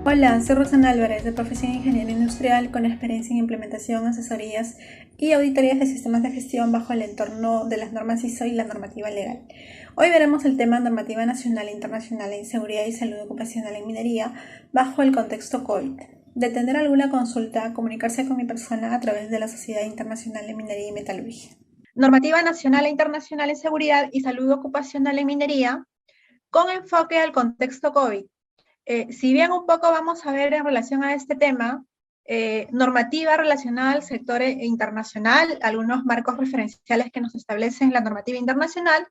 Hola, soy Roxana Álvarez, de profesión ingeniera industrial con experiencia en implementación, asesorías y auditorías de sistemas de gestión bajo el entorno de las normas ISO y la normativa legal. Hoy veremos el tema normativa nacional e internacional en seguridad y salud ocupacional en minería bajo el contexto COVID. De tener alguna consulta, comunicarse con mi persona a través de la Sociedad Internacional de Minería y Metalurgia. Normativa nacional e internacional en seguridad y salud ocupacional en minería, con enfoque al contexto COVID. Si bien un poco vamos a ver en relación a este tema, normativa relacionada al sector internacional, algunos marcos referenciales que nos establecen la normativa internacional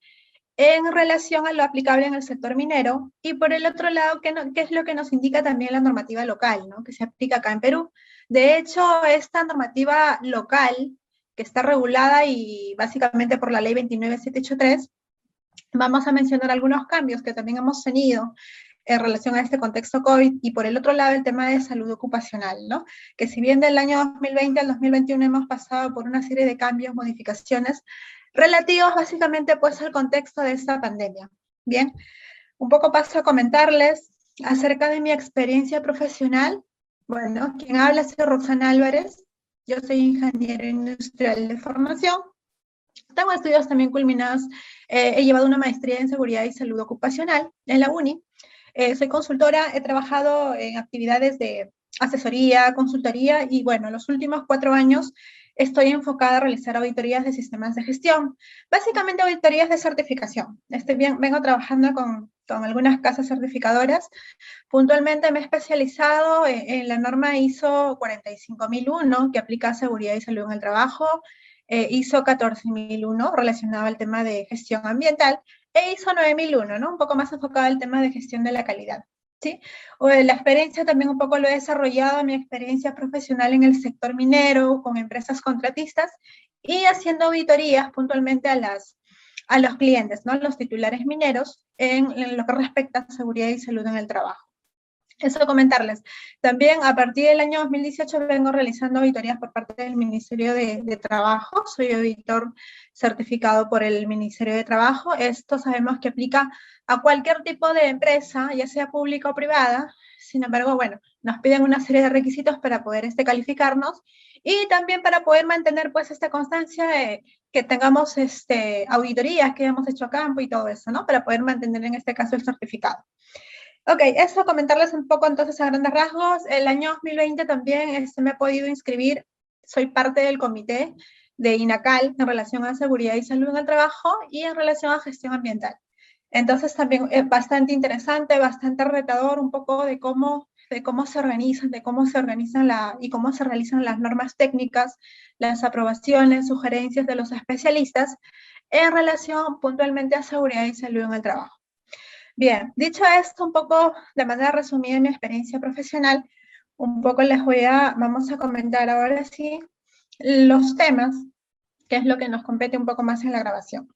en relación a lo aplicable en el sector minero, y por el otro lado, ¿qué es lo que nos indica también la normativa local, ¿no? Que se aplica acá en Perú? De hecho, esta normativa local, que está regulada y básicamente por la ley 29783, vamos a mencionar algunos cambios que también hemos tenido en relación a este contexto COVID, y por el otro lado el tema de salud ocupacional, ¿no? Que si bien del año 2020 al 2021 hemos pasado por una serie de cambios, modificaciones, relativos básicamente pues al contexto de esta pandemia. Bien, un poco paso a comentarles acerca de mi experiencia profesional. Bueno, quien habla es Roxana Álvarez, yo soy ingeniero industrial de formación. Tengo estudios también culminados, he llevado una maestría en seguridad y salud ocupacional en la UNI. Soy consultora, he trabajado en actividades de asesoría, consultoría, y bueno, los últimos 4 años estoy enfocada a realizar auditorías de sistemas de gestión, básicamente auditorías de certificación. Vengo trabajando con algunas casas certificadoras. Puntualmente me he especializado en la norma ISO 45001, que aplica seguridad y salud en el trabajo, ISO 14001, relacionado al tema de gestión ambiental, e ISO 9001, ¿no? Un poco más enfocado al tema de gestión de la calidad, ¿sí? La experiencia también un poco lo he desarrollado, mi experiencia profesional en el sector minero, con empresas contratistas, y haciendo auditorías puntualmente a los clientes, ¿no? Los titulares mineros, en lo que respecta a seguridad y salud en el trabajo. Eso comentarles. También a partir del año 2018 vengo realizando auditorías por parte del Ministerio de Trabajo. Soy auditor certificado por el Ministerio de Trabajo. Esto sabemos que aplica a cualquier tipo de empresa, ya sea pública o privada. Sin embargo, bueno, nos piden una serie de requisitos para poder calificarnos, y también para poder mantener pues esta constancia de que tengamos auditorías que hemos hecho a campo y todo eso, ¿no? Para poder mantener en este caso el certificado. Ok, eso comentarles un poco entonces a grandes rasgos. El año 2020 también me he podido inscribir, soy parte del comité de INACAL en relación a seguridad y salud en el trabajo y en relación a gestión ambiental. Entonces también es bastante interesante, bastante retador un poco de cómo se organizan, y cómo se realizan las normas técnicas, las aprobaciones, sugerencias de los especialistas en relación puntualmente a seguridad y salud en el trabajo. Bien, dicho esto, un poco de manera resumida en mi experiencia profesional, un poco vamos a comentar ahora sí los temas, que es lo que nos compete un poco más en la grabación.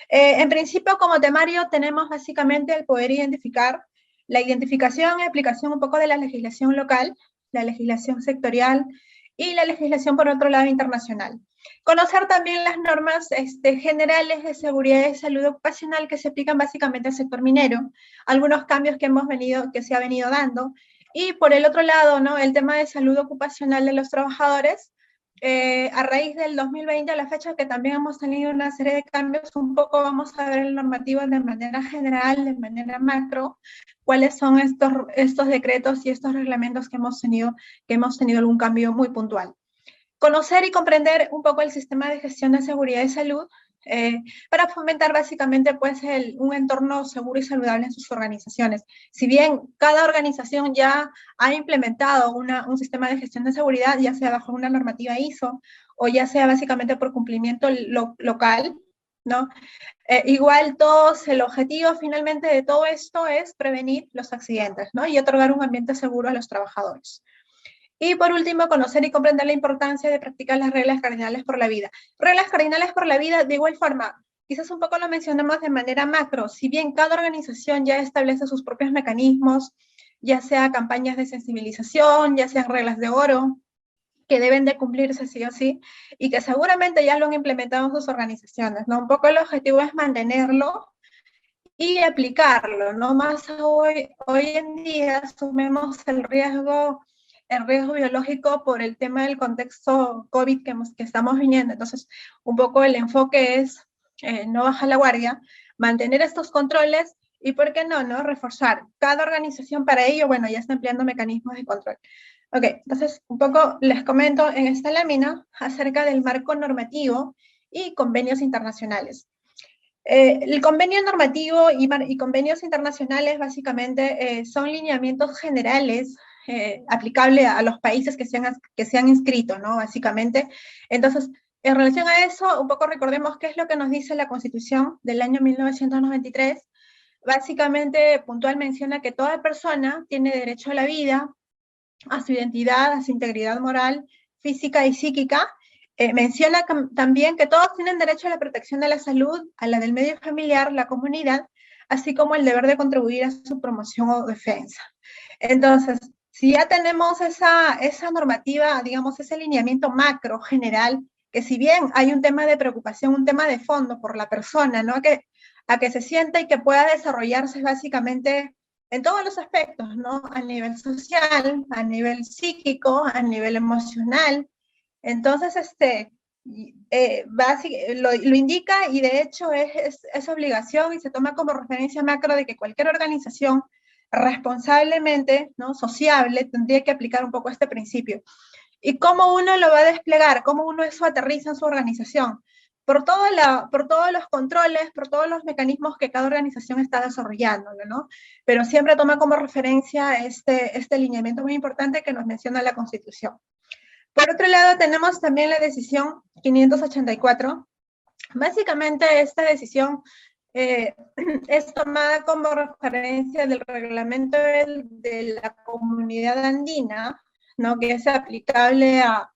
En principio, como temario, tenemos básicamente el poder identificar la identificación y aplicación un poco de la legislación local, la legislación sectorial y la legislación, por otro lado, internacional. Conocer también las normas generales de seguridad y salud ocupacional que se aplican básicamente al sector minero, algunos cambios que se ha venido dando, y por el otro lado, ¿no? El tema de salud ocupacional de los trabajadores, a raíz del 2020 a la fecha, que también hemos tenido una serie de cambios. Un poco vamos a ver el normativo de manera general, de manera macro, cuáles son estos decretos y estos reglamentos que hemos tenido algún cambio muy puntual. Conocer y comprender un poco el sistema de gestión de seguridad y salud, para fomentar básicamente pues un entorno seguro y saludable en sus organizaciones. Si bien cada organización ya ha implementado un sistema de gestión de seguridad, ya sea bajo una normativa ISO o ya sea básicamente por cumplimiento local, ¿no? Igual el objetivo finalmente de todo esto es prevenir los accidentes, ¿no? Y otorgar un ambiente seguro a los trabajadores. Y por último, conocer y comprender la importancia de practicar las reglas cardinales por la vida. Reglas cardinales por la vida, de igual forma, quizás un poco lo mencionamos de manera macro, si bien cada organización ya establece sus propios mecanismos, ya sea campañas de sensibilización, ya sean reglas de oro, que deben de cumplirse sí o sí, y que seguramente ya lo han implementado en sus organizaciones, ¿no? Un poco el objetivo es mantenerlo y aplicarlo, ¿no? Más hoy en día asumimos el riesgo biológico por el tema del contexto COVID que estamos viniendo. Entonces, un poco el enfoque es no bajar la guardia, mantener estos controles y, ¿por qué no, no? Reforzar. Cada organización para ello, bueno, ya está empleando mecanismos de control. Ok, entonces un poco les comento en esta lámina acerca del marco normativo y convenios internacionales. El convenio normativo y convenios internacionales básicamente son lineamientos generales aplicables a los países que se han inscrito, ¿no? Básicamente. Entonces, en relación a eso, un poco recordemos qué es lo que nos dice la Constitución del año 1993. Básicamente, puntual menciona que toda persona tiene derecho a la vida, a su identidad, a su integridad moral, física y psíquica. Menciona también que todos tienen derecho a la protección de la salud, a la del medio familiar, la comunidad, así como el deber de contribuir a su promoción o defensa. Entonces, si ya tenemos esa normativa, digamos, ese lineamiento macro general, que si bien hay un tema de preocupación, un tema de fondo por la persona, ¿no? A que se sienta y que pueda desarrollarse básicamente en todos los aspectos, ¿no? A nivel social, a nivel psíquico, a nivel emocional. Entonces, lo indica y de hecho es obligación y se toma como referencia macro de que cualquier organización responsablemente, ¿no? Sociable, tendría que aplicar un poco este principio. ¿Y cómo uno lo va a desplegar? ¿Cómo uno eso aterriza en su organización? Por todos los controles, por todos los mecanismos que cada organización está desarrollando, ¿no? Pero siempre toma como referencia este lineamiento muy importante que nos menciona la Constitución. Por otro lado, tenemos también la decisión 584. Básicamente, esta decisión es tomada como referencia del reglamento de la Comunidad Andina, ¿no? Que es aplicable a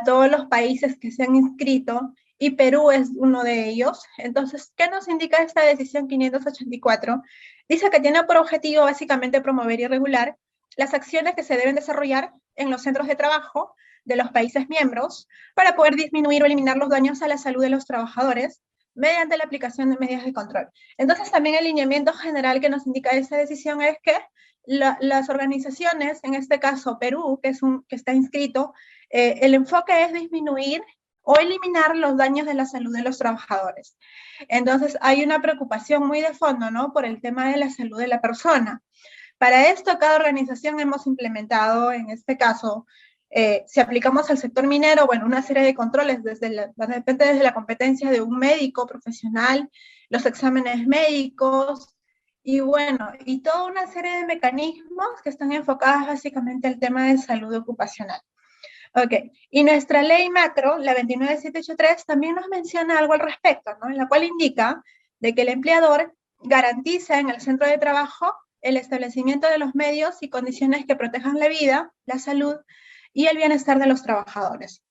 todos los países que se han inscrito, y Perú es uno de ellos. Entonces, ¿qué nos indica esta decisión 584? Dice que tiene por objetivo básicamente promover y regular las acciones que se deben desarrollar en los centros de trabajo de los países miembros para poder disminuir o eliminar los daños a la salud de los trabajadores mediante la aplicación de medidas de control. Entonces, también el lineamiento general que nos indica esta decisión es que las organizaciones, en este caso Perú, que está inscrito, el enfoque es disminuir o eliminar los daños de la salud de los trabajadores. Entonces, hay una preocupación muy de fondo, ¿no? Por el tema de la salud de la persona. Para esto, cada organización hemos implementado, en este caso, si aplicamos al sector minero, bueno, una serie de controles, depende desde la competencia de un médico profesional, los exámenes médicos, y bueno, y toda una serie de mecanismos que están enfocados básicamente al tema de salud ocupacional. Ok, y nuestra ley macro, la 29783, también nos menciona algo al respecto, ¿no? En la cual indica de que el empleador garantiza en el centro de trabajo el establecimiento de los medios y condiciones que protejan la vida, la salud y el bienestar de los trabajadores.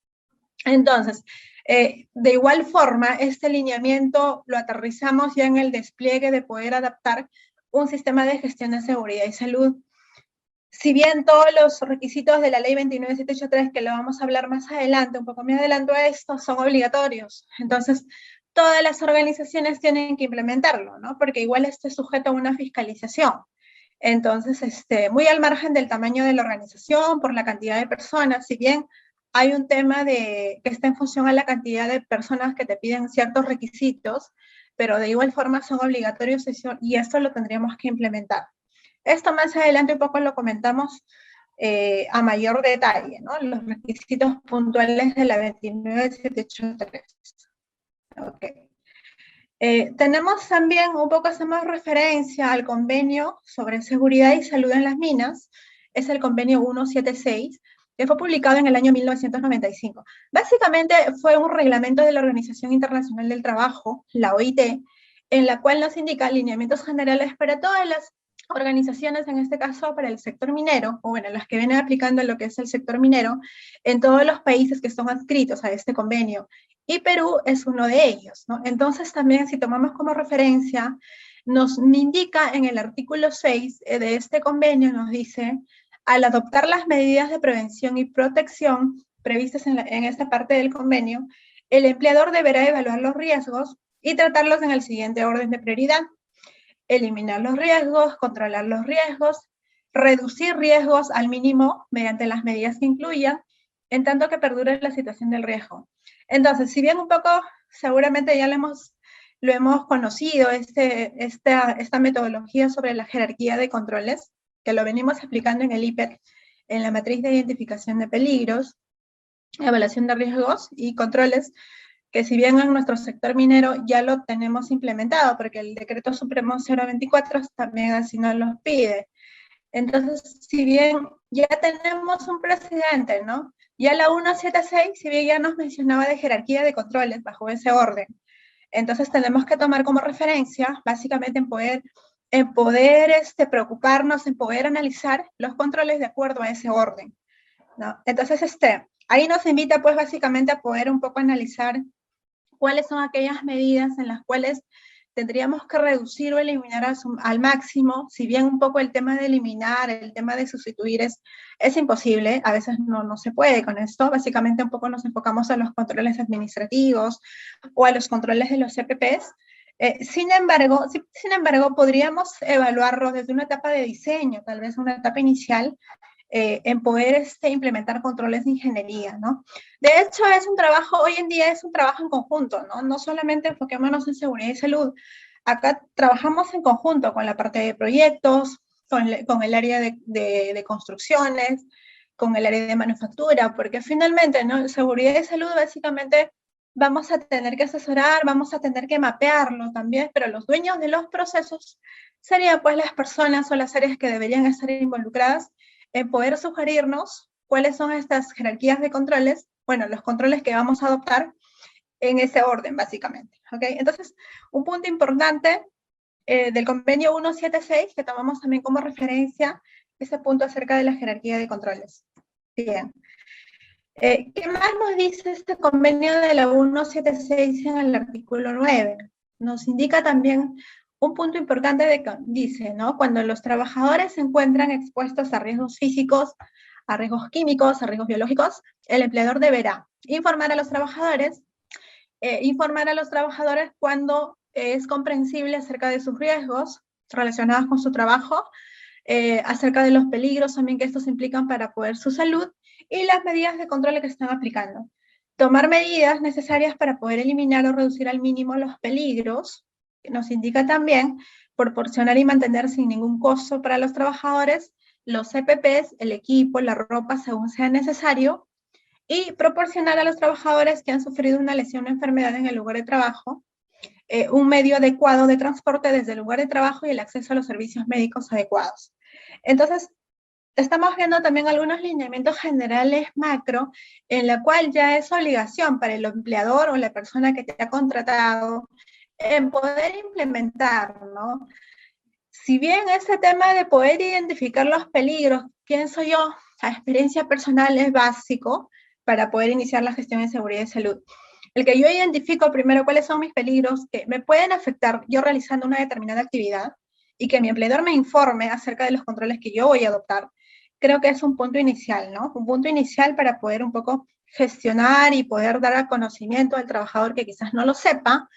Entonces, de igual forma, este lineamiento lo aterrizamos ya en el despliegue de poder adaptar un sistema de gestión de seguridad y salud. Si bien todos los requisitos de la ley 29783, que lo vamos a hablar más adelante, un poco más adelanto a esto, son obligatorios. Entonces, todas las organizaciones tienen que implementarlo, ¿no? Porque igual esté sujeto a una fiscalización. Entonces, muy al margen del tamaño de la organización, por la cantidad de personas, si bien hay un tema que está en función a la cantidad de personas que te piden ciertos requisitos, pero de igual forma son obligatorios y esto lo tendríamos que implementar. Esto más adelante un poco lo comentamos a mayor detalle, ¿no? Los requisitos puntuales de la 29783. Ok. Tenemos también, un poco hacemos referencia al convenio sobre seguridad y salud en las minas, es el convenio 176, que fue publicado en el año 1995. Básicamente fue un reglamento de la Organización Internacional del Trabajo, la OIT, en la cual nos indica lineamientos generales para todas las organizaciones, en este caso para el sector minero, o bueno, las que vienen aplicando lo que es el sector minero, en todos los países que son adscritos a este convenio, y Perú es uno de ellos, ¿no? Entonces también, si tomamos como referencia, nos indica en el artículo 6 de este convenio, nos dice, al adoptar las medidas de prevención y protección previstas en esta parte del convenio, el empleador deberá evaluar los riesgos y tratarlos en el siguiente orden de prioridad. eliminar los riesgos, controlar los riesgos, reducir riesgos al mínimo mediante las medidas que incluyan, en tanto que perdure la situación del riesgo. Entonces, si bien un poco seguramente ya lo hemos conocido, esta metodología sobre la jerarquía de controles, que lo venimos explicando en el IPEC, en la matriz de identificación de peligros, evaluación de riesgos y controles, que si bien en nuestro sector minero ya lo tenemos implementado, porque el Decreto Supremo 024 también así nos lo pide. Entonces, si bien ya tenemos un precedente, ¿no? Ya la 176, si bien ya nos mencionaba de jerarquía de controles bajo ese orden, entonces tenemos que tomar como referencia, básicamente en poder preocuparnos, en poder analizar los controles de acuerdo a ese orden, ¿no? Entonces, ahí nos invita pues básicamente a poder un poco analizar cuáles son aquellas medidas en las cuales tendríamos que reducir o eliminar al máximo, si bien un poco el tema de eliminar, el tema de sustituir es imposible, a veces no se puede con esto, básicamente un poco nos enfocamos a los controles administrativos o a los controles de los CPPs. Sin embargo, podríamos evaluarlo desde una etapa de diseño, tal vez una etapa inicial, en poder implementar controles de ingeniería, ¿no? De hecho, hoy en día es un trabajo en conjunto, ¿no? No solamente enfoquémonos en seguridad y salud, acá trabajamos en conjunto con la parte de proyectos, con el área de construcciones, con el área de manufactura, porque finalmente, ¿no? Seguridad y salud básicamente vamos a tener que asesorar, vamos a tener que mapearlo también, pero los dueños de los procesos serían pues las personas o las áreas que deberían estar involucradas en poder sugerirnos cuáles son estas jerarquías de controles, bueno, los controles que vamos a adoptar en ese orden, básicamente. ¿Ok? Entonces, un punto importante del convenio 176, que tomamos también como referencia, ese punto acerca de la jerarquía de controles. Bien. ¿Qué más nos dice este convenio de la 176 en el artículo 9? Nos indica también un punto importante de que dice, ¿no? Cuando los trabajadores se encuentran expuestos a riesgos físicos, a riesgos químicos, a riesgos biológicos, el empleador deberá informar a los trabajadores cuando es comprensible acerca de sus riesgos relacionados con su trabajo, acerca de los peligros también que estos implican para poder su salud y las medidas de control que están aplicando. Tomar medidas necesarias para poder eliminar o reducir al mínimo los peligros, que nos indica también proporcionar y mantener sin ningún costo para los trabajadores los CPPs, el equipo, la ropa, según sea necesario, y proporcionar a los trabajadores que han sufrido una lesión o enfermedad en el lugar de trabajo un medio adecuado de transporte desde el lugar de trabajo y el acceso a los servicios médicos adecuados. Entonces, estamos viendo también algunos lineamientos generales macro, en la cual ya es obligación para el empleador o la persona que te ha contratado en poder implementar, ¿no? Si bien ese tema de poder identificar los peligros, pienso yo, la experiencia personal es básico para poder iniciar la gestión de seguridad y salud. El que yo identifico primero cuáles son mis peligros que me pueden afectar yo realizando una determinada actividad y que mi empleador me informe acerca de los controles que yo voy a adoptar, creo que es un punto inicial, ¿no? Un punto inicial para poder un poco gestionar y poder dar a conocimiento al trabajador que quizás no lo sepa,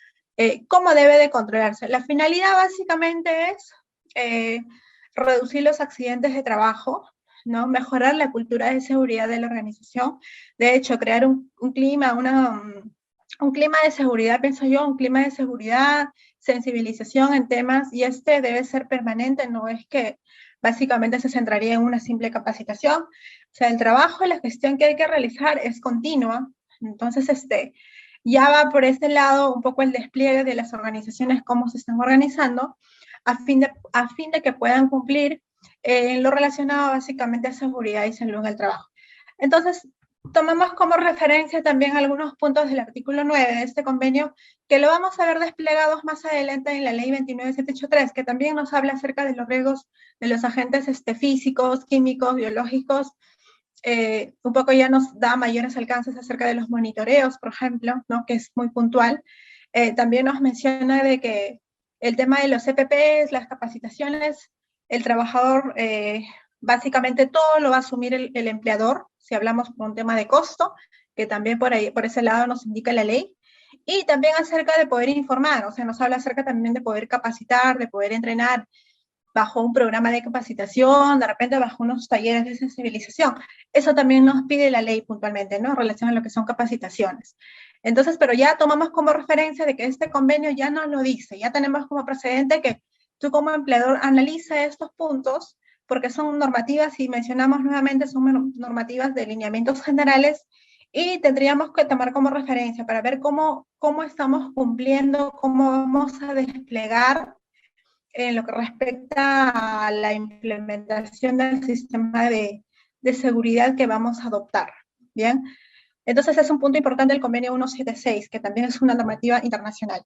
cómo debe de controlarse. La finalidad básicamente es reducir los accidentes de trabajo, ¿no? Mejorar la cultura de seguridad de la organización. De hecho, crear un clima, un clima de seguridad, pienso yo, un clima de seguridad, sensibilización en temas, y debe ser permanente, no es que básicamente se centraría en una simple capacitación. O sea, el trabajo, la gestión que hay que realizar es continua. Entonces, ya va por ese lado un poco el despliegue de las organizaciones, cómo se están organizando, a fin de que puedan cumplir en lo relacionado básicamente a seguridad y salud en el trabajo. Entonces, tomamos como referencia también algunos puntos del artículo 9 de este convenio, que lo vamos a ver desplegados más adelante en la ley 29783, que también nos habla acerca de los riesgos de los agentes físicos, químicos, biológicos. Un poco ya nos da mayores alcances acerca de los monitoreos, por ejemplo, ¿no? Que es muy puntual. También nos menciona de que el tema de los CPPs, las capacitaciones, el trabajador, básicamente todo lo va a asumir el empleador, si hablamos por un tema de costo, que también por ese lado nos indica la ley. Y también acerca de poder informar, o sea, nos habla acerca también de poder capacitar, de poder entrenar bajo un programa de capacitación, de repente bajo unos talleres de sensibilización. Eso también nos pide la ley puntualmente, ¿no? En relación a lo que son capacitaciones. Entonces, pero ya tomamos como referencia de que este convenio ya no lo dice, ya tenemos como precedente que tú como empleador analiza estos puntos, porque son normativas, y mencionamos nuevamente, son normativas de lineamientos generales, y tendríamos que tomar como referencia para ver cómo estamos cumpliendo, cómo vamos a desplegar en lo que respecta a la implementación del sistema de seguridad que vamos a adoptar. Bien, entonces es un punto importante el convenio 176, que también es una normativa internacional.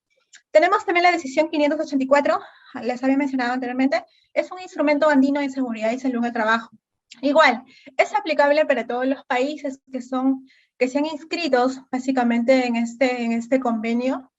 Tenemos también la decisión 584, les había mencionado anteriormente, es un instrumento andino de seguridad y salud en el trabajo. Igual, es aplicable para todos los países que se han inscrito básicamente en este convenio,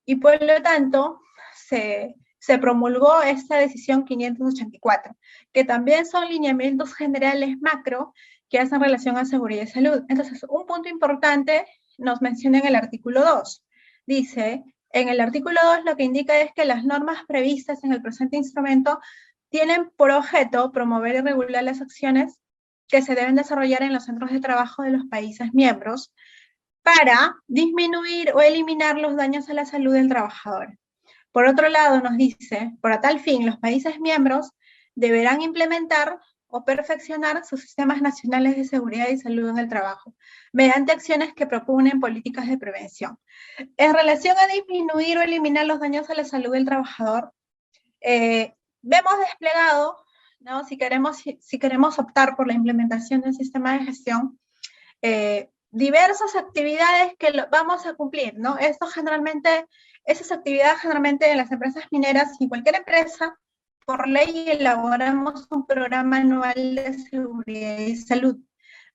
y por lo tanto se promulgó esta decisión 584, que también son lineamientos generales macro que hacen relación a seguridad y salud. Entonces, un punto importante nos menciona en el artículo 2. Dice, en el artículo 2 lo que indica es que las normas previstas en el presente instrumento tienen por objeto promover y regular las acciones que se deben desarrollar en los centros de trabajo de los países miembros para disminuir o eliminar los daños a la salud del trabajador. Por otro lado, nos dice, para tal fin, los países miembros deberán implementar o perfeccionar sus sistemas nacionales de seguridad y salud en el trabajo, mediante acciones que propugnen políticas de prevención. En relación a disminuir o eliminar los daños a la salud del trabajador, vemos desplegado, ¿no? Si queremos optar por la implementación del sistema de gestión, diversas actividades que vamos a cumplir, ¿no? Esas actividades generalmente en las empresas mineras y cualquier empresa, por ley elaboramos un programa anual de seguridad y salud.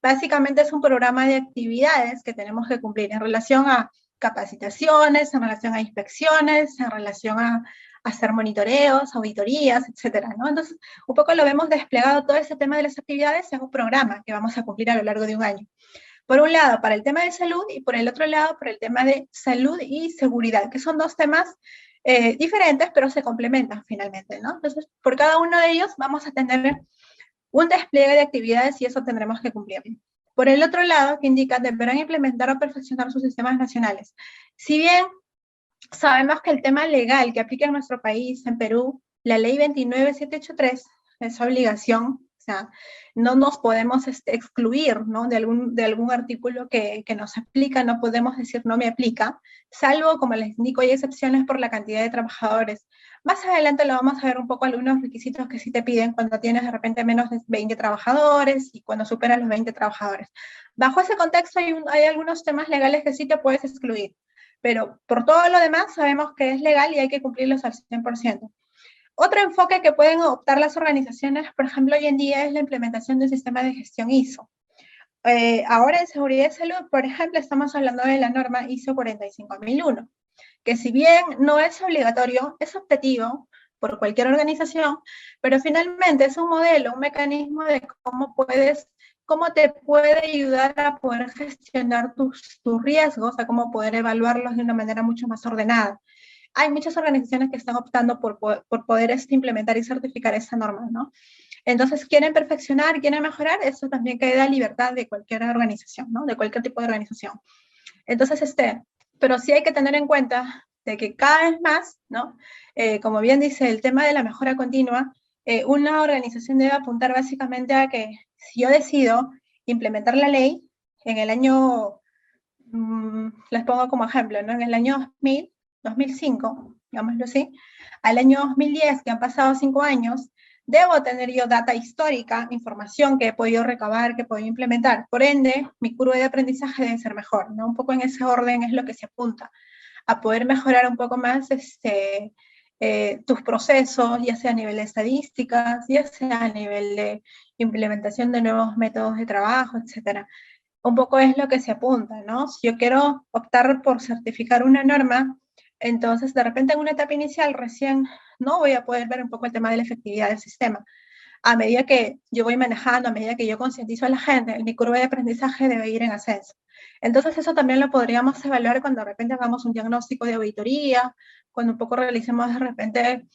Básicamente es un programa de actividades que tenemos que cumplir en relación a capacitaciones, en relación a inspecciones, en relación a hacer monitoreos, auditorías, etcétera, ¿no? Entonces, un poco lo vemos desplegado todo ese tema de las actividades en un programa que vamos a cumplir a lo largo de un año. Por un lado, para el tema de salud, y por el otro lado, por el tema de salud y seguridad, que son dos temas diferentes, pero se complementan finalmente, ¿no? Entonces, por cada uno de ellos vamos a tener un despliegue de actividades y eso tendremos que cumplir. Por el otro lado, que indica, deberán implementar o perfeccionar sus sistemas nacionales. Si bien sabemos que el tema legal que aplica en nuestro país, en Perú, la ley 29783, es obligación, o sea, no nos podemos excluir, ¿no? de algún artículo que nos aplica, no podemos decir no me aplica, salvo, como les indico, hay excepciones por la cantidad de trabajadores. Más adelante lo vamos a ver un poco algunos requisitos que sí te piden cuando tienes de repente menos de 20 trabajadores y cuando superas los 20 trabajadores. Bajo ese contexto hay algunos temas legales que sí te puedes excluir, pero por todo lo demás sabemos que es legal y hay que cumplirlos al 100%. Otro enfoque que pueden adoptar las organizaciones, por ejemplo, hoy en día es la implementación de un sistema de gestión ISO. Ahora en seguridad y salud, por ejemplo, estamos hablando de la norma ISO 45001, que si bien no es obligatorio, es optativo por cualquier organización, pero finalmente es un modelo, un mecanismo de cómo te puede ayudar a poder gestionar tus riesgos, a cómo poder evaluarlos de una manera mucho más ordenada. Hay muchas organizaciones que están optando por poder implementar y certificar esa norma, ¿no? Entonces, quieren perfeccionar, quieren mejorar, eso también queda a libertad de cualquier organización, ¿no? De cualquier tipo de organización. Entonces, pero sí hay que tener en cuenta de que cada vez más, ¿no? Como bien dice, el tema de la mejora continua, una organización debe apuntar básicamente a que si yo decido implementar la ley en el año, les pongo como ejemplo, ¿no? En el año 2005, digámoslo así, al año 2010, que han pasado 5 años, debo tener yo data histórica, información que he podido recabar, que he podido implementar. Por ende, mi curva de aprendizaje debe ser mejor, ¿no? Un poco en ese orden es lo que se apunta, a poder mejorar un poco más tus procesos, ya sea a nivel de estadísticas, ya sea a nivel de implementación de nuevos métodos de trabajo, etcétera. Un poco es lo que se apunta, ¿no? Si yo quiero optar por certificar una norma, entonces de repente en una etapa inicial recién no voy a poder ver un poco el tema de la efectividad del sistema. A medida que yo voy manejando, a medida que yo concientizo a la gente, mi curva de aprendizaje debe ir en ascenso. Entonces eso también lo podríamos evaluar cuando de repente hagamos un diagnóstico de auditoría, cuando un poco realicemos de repente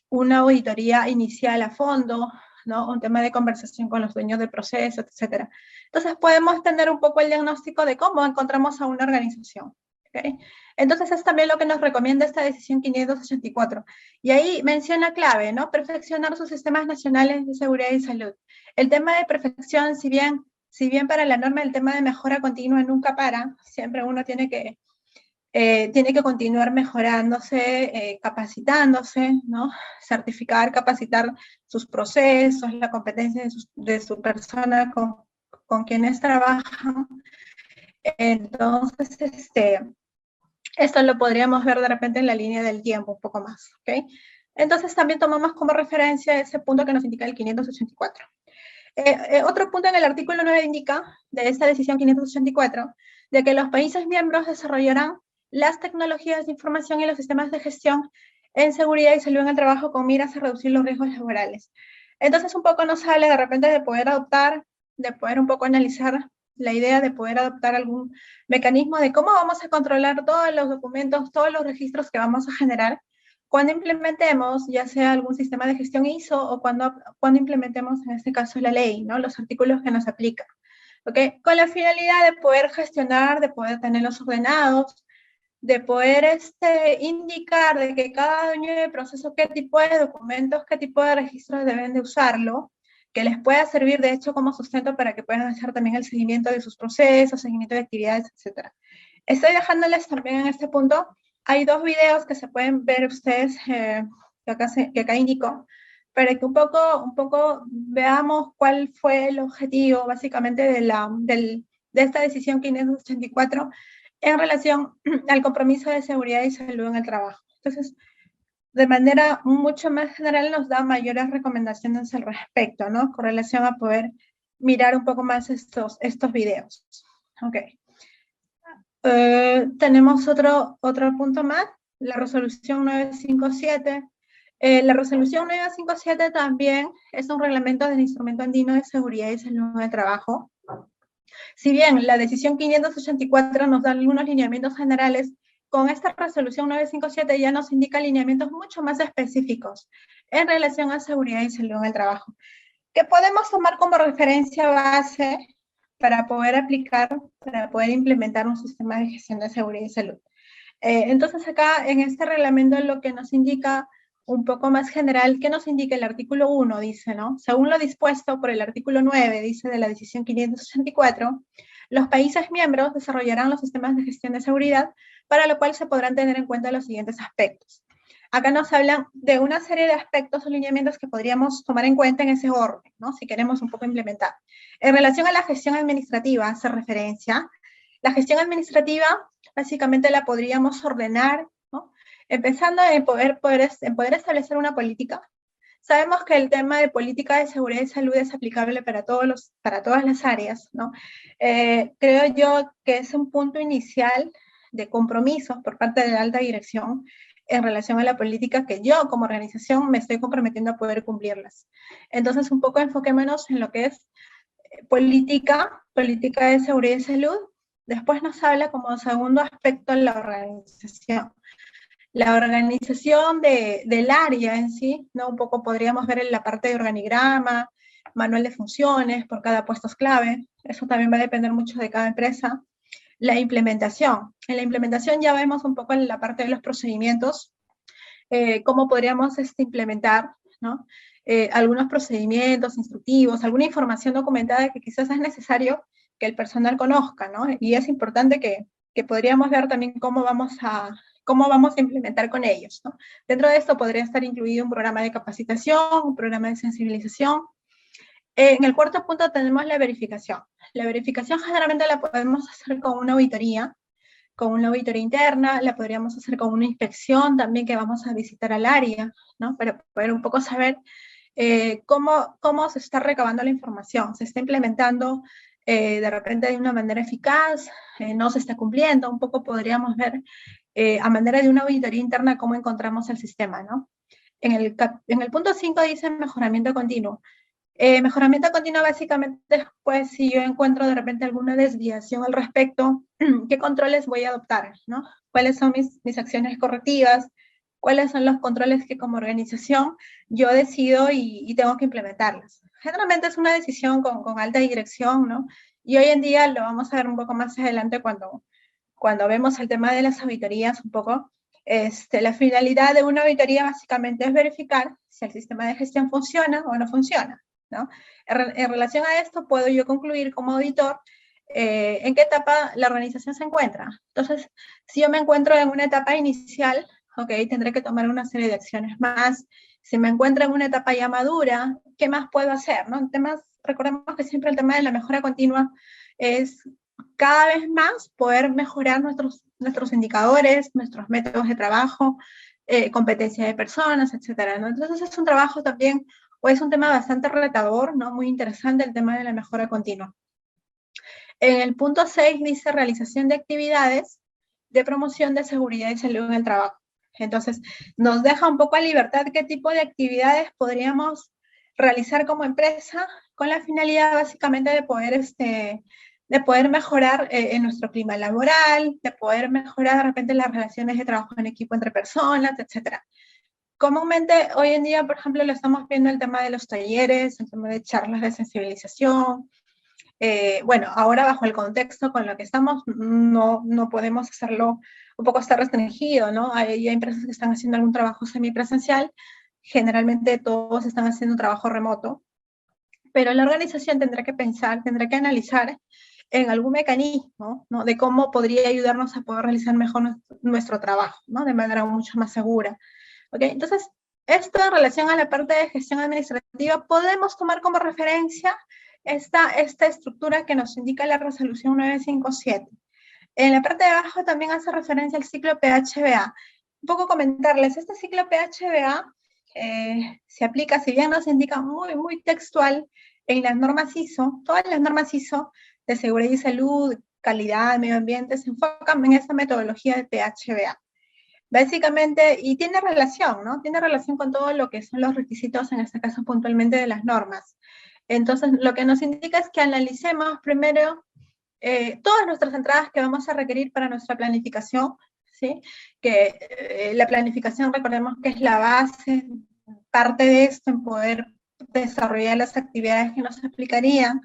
una auditoría inicial a fondo, ¿no? Un tema de conversación con los dueños del proceso, etcétera. Entonces podemos tener un poco el diagnóstico de cómo encontramos a una organización. ¿Okay? Entonces es también lo que nos recomienda esta decisión 584. Y ahí menciona clave, ¿no? Perfeccionar sus sistemas nacionales de seguridad y salud. El tema de perfección, si bien para la norma el tema de mejora continua nunca para, siempre uno tiene que continuar mejorándose, capacitándose, ¿no? Certificar, capacitar sus procesos, la competencia de su persona con quienes trabajan. Entonces, esto lo podríamos ver de repente en la línea del tiempo un poco más, ¿ok? Entonces también tomamos como referencia ese punto que nos indica el 584. Otro punto en el artículo 9 indica, de esta decisión 584, de que los países miembros desarrollarán las tecnologías de información y los sistemas de gestión en seguridad y salud en el trabajo con miras a reducir los riesgos laborales. Entonces un poco nos sale de repente de poder adoptar, de poder un poco analizar la idea de poder adoptar algún mecanismo de cómo vamos a controlar todos los documentos, todos los registros que vamos a generar cuando implementemos ya sea algún sistema de gestión ISO o cuando implementemos en este caso la ley, ¿no? Los artículos que nos aplican. ¿Okay? Con la finalidad de poder gestionar, de poder tenerlos ordenados, de poder indicar de que cada dueño de proceso qué tipo de documentos, qué tipo de registros deben de usarlo, que les pueda servir de hecho como sustento para que puedan hacer también el seguimiento de sus procesos, seguimiento de actividades, etc. Estoy dejándoles también en este punto, hay dos videos que se pueden ver ustedes, que acá indico, para que un poco veamos cuál fue el objetivo básicamente de esta decisión 584 en relación al compromiso de seguridad y salud en el trabajo. Entonces, de manera mucho más general nos da mayores recomendaciones al respecto, ¿no? Con relación a poder mirar un poco más estos videos. Ok. Tenemos otro punto más, la resolución 957. La resolución 957 también es un reglamento del Instrumento Andino de Seguridad y Salud en el Trabajo. Si bien la decisión 584 nos da algunos lineamientos generales, con esta resolución 957 ya nos indica lineamientos mucho más específicos en relación a seguridad y salud en el trabajo, que podemos tomar como referencia base para poder aplicar, para poder implementar un sistema de gestión de seguridad y salud. Entonces acá en este reglamento lo que nos indica un poco más general, ¿qué nos indica el artículo 1? Dice, ¿no? Según lo dispuesto por el artículo 9, dice de la decisión 564, los países miembros desarrollarán los sistemas de gestión de seguridad, para lo cual se podrán tener en cuenta los siguientes aspectos. Acá nos hablan de una serie de aspectos o lineamientos que podríamos tomar en cuenta en ese orden, ¿no? Si queremos un poco implementar. En relación a la gestión administrativa, hace referencia. La gestión administrativa, básicamente la podríamos ordenar, ¿no? Empezando en poder establecer una política. Sabemos que el tema de política de seguridad y salud es aplicable para todas las áreas, ¿no? Creo yo que es un punto inicial de compromisos por parte de la alta dirección en relación a la política que yo como organización me estoy comprometiendo a poder cumplirlas. Entonces, un poco enfoquémonos en lo que es política de seguridad y salud. Después nos habla como segundo aspecto la organización. La organización del área en sí, ¿no? Un poco podríamos ver en la parte de organigrama, manual de funciones por cada puesto clave. Eso también va a depender mucho de cada empresa. La implementación. En la implementación ya vemos un poco en la parte de los procedimientos, cómo podríamos implementar, ¿no? Algunos procedimientos instructivos, alguna información documentada que quizás es necesario que el personal conozca, ¿no? Y es importante que podríamos ver también cómo vamos a implementar con ellos, ¿no? Dentro de esto podría estar incluido un programa de capacitación, un programa de sensibilización. En el cuarto punto tenemos la verificación. La verificación generalmente la podemos hacer con una auditoría interna, la podríamos hacer con una inspección también que vamos a visitar al área, ¿no? Para poder un poco saber cómo se está recabando la información, se está implementando de repente de una manera eficaz, no se está cumpliendo, un poco podríamos ver a manera de una auditoría interna cómo encontramos el sistema, ¿no? En el punto 5 dice mejoramiento continuo. Mejoramiento continuo básicamente es, pues, si yo encuentro de repente alguna desviación al respecto, ¿qué controles voy a adoptar, ¿no? ¿Cuáles son mis acciones correctivas? ¿Cuáles son los controles que como organización yo decido y tengo que implementarlas? Generalmente es una decisión con alta dirección, ¿no? Y hoy en día lo vamos a ver un poco más adelante cuando vemos el tema de las auditorías un poco. La finalidad de una auditoría básicamente es verificar si el sistema de gestión funciona o no funciona, ¿no? En relación a esto, puedo yo concluir como auditor en qué etapa la organización se encuentra. Entonces, si yo me encuentro en una etapa inicial, ok, tendré que tomar una serie de acciones más. Si me encuentro en una etapa ya madura, ¿qué más puedo hacer? ¿No? Recordemos que siempre el tema de la mejora continua es cada vez más poder mejorar nuestros indicadores, nuestros métodos de trabajo, competencia de personas, etcétera, ¿no? Entonces es un trabajo también, o es un tema bastante retador, ¿no? Muy interesante el tema de la mejora continua. En el punto 6 dice realización de actividades de promoción de seguridad y salud en el trabajo. Entonces, nos deja un poco a libertad qué tipo de actividades podríamos realizar como empresa con la finalidad básicamente de poder mejorar en nuestro clima laboral, de poder mejorar de repente las relaciones de trabajo en equipo entre personas, etc. Comúnmente hoy en día, por ejemplo, lo estamos viendo el tema de los talleres, el tema de charlas de sensibilización. Bueno, ahora bajo el contexto con lo que estamos, no podemos hacerlo, un poco está restringido, ¿no? Hay empresas que están haciendo algún trabajo semipresencial, generalmente todos están haciendo un trabajo remoto, pero la organización tendrá que pensar, tendrá que analizar en algún mecanismo, ¿no? De cómo podría ayudarnos a poder realizar mejor nuestro trabajo, ¿no? De manera mucho más segura. ¿Ok? Entonces, esto en relación a la parte de gestión administrativa, podemos tomar como referencia esta estructura que nos indica la resolución 957. En la parte de abajo también hace referencia al ciclo PHBA. Un poco comentarles, este ciclo PHBA se aplica, si bien nos indica muy textual, en las normas ISO, todas las normas ISO de seguridad y salud, calidad, medio ambiente, se enfocan en esta metodología de PHBA. Básicamente, y tiene relación, ¿no? Tiene relación con todo lo que son los requisitos, en este caso puntualmente de las normas. Entonces, lo que nos indica es que analicemos primero todas nuestras entradas que vamos a requerir para nuestra planificación, ¿sí? Que la planificación, recordemos que es la base, parte de esto en poder desarrollar las actividades que nos explicarían,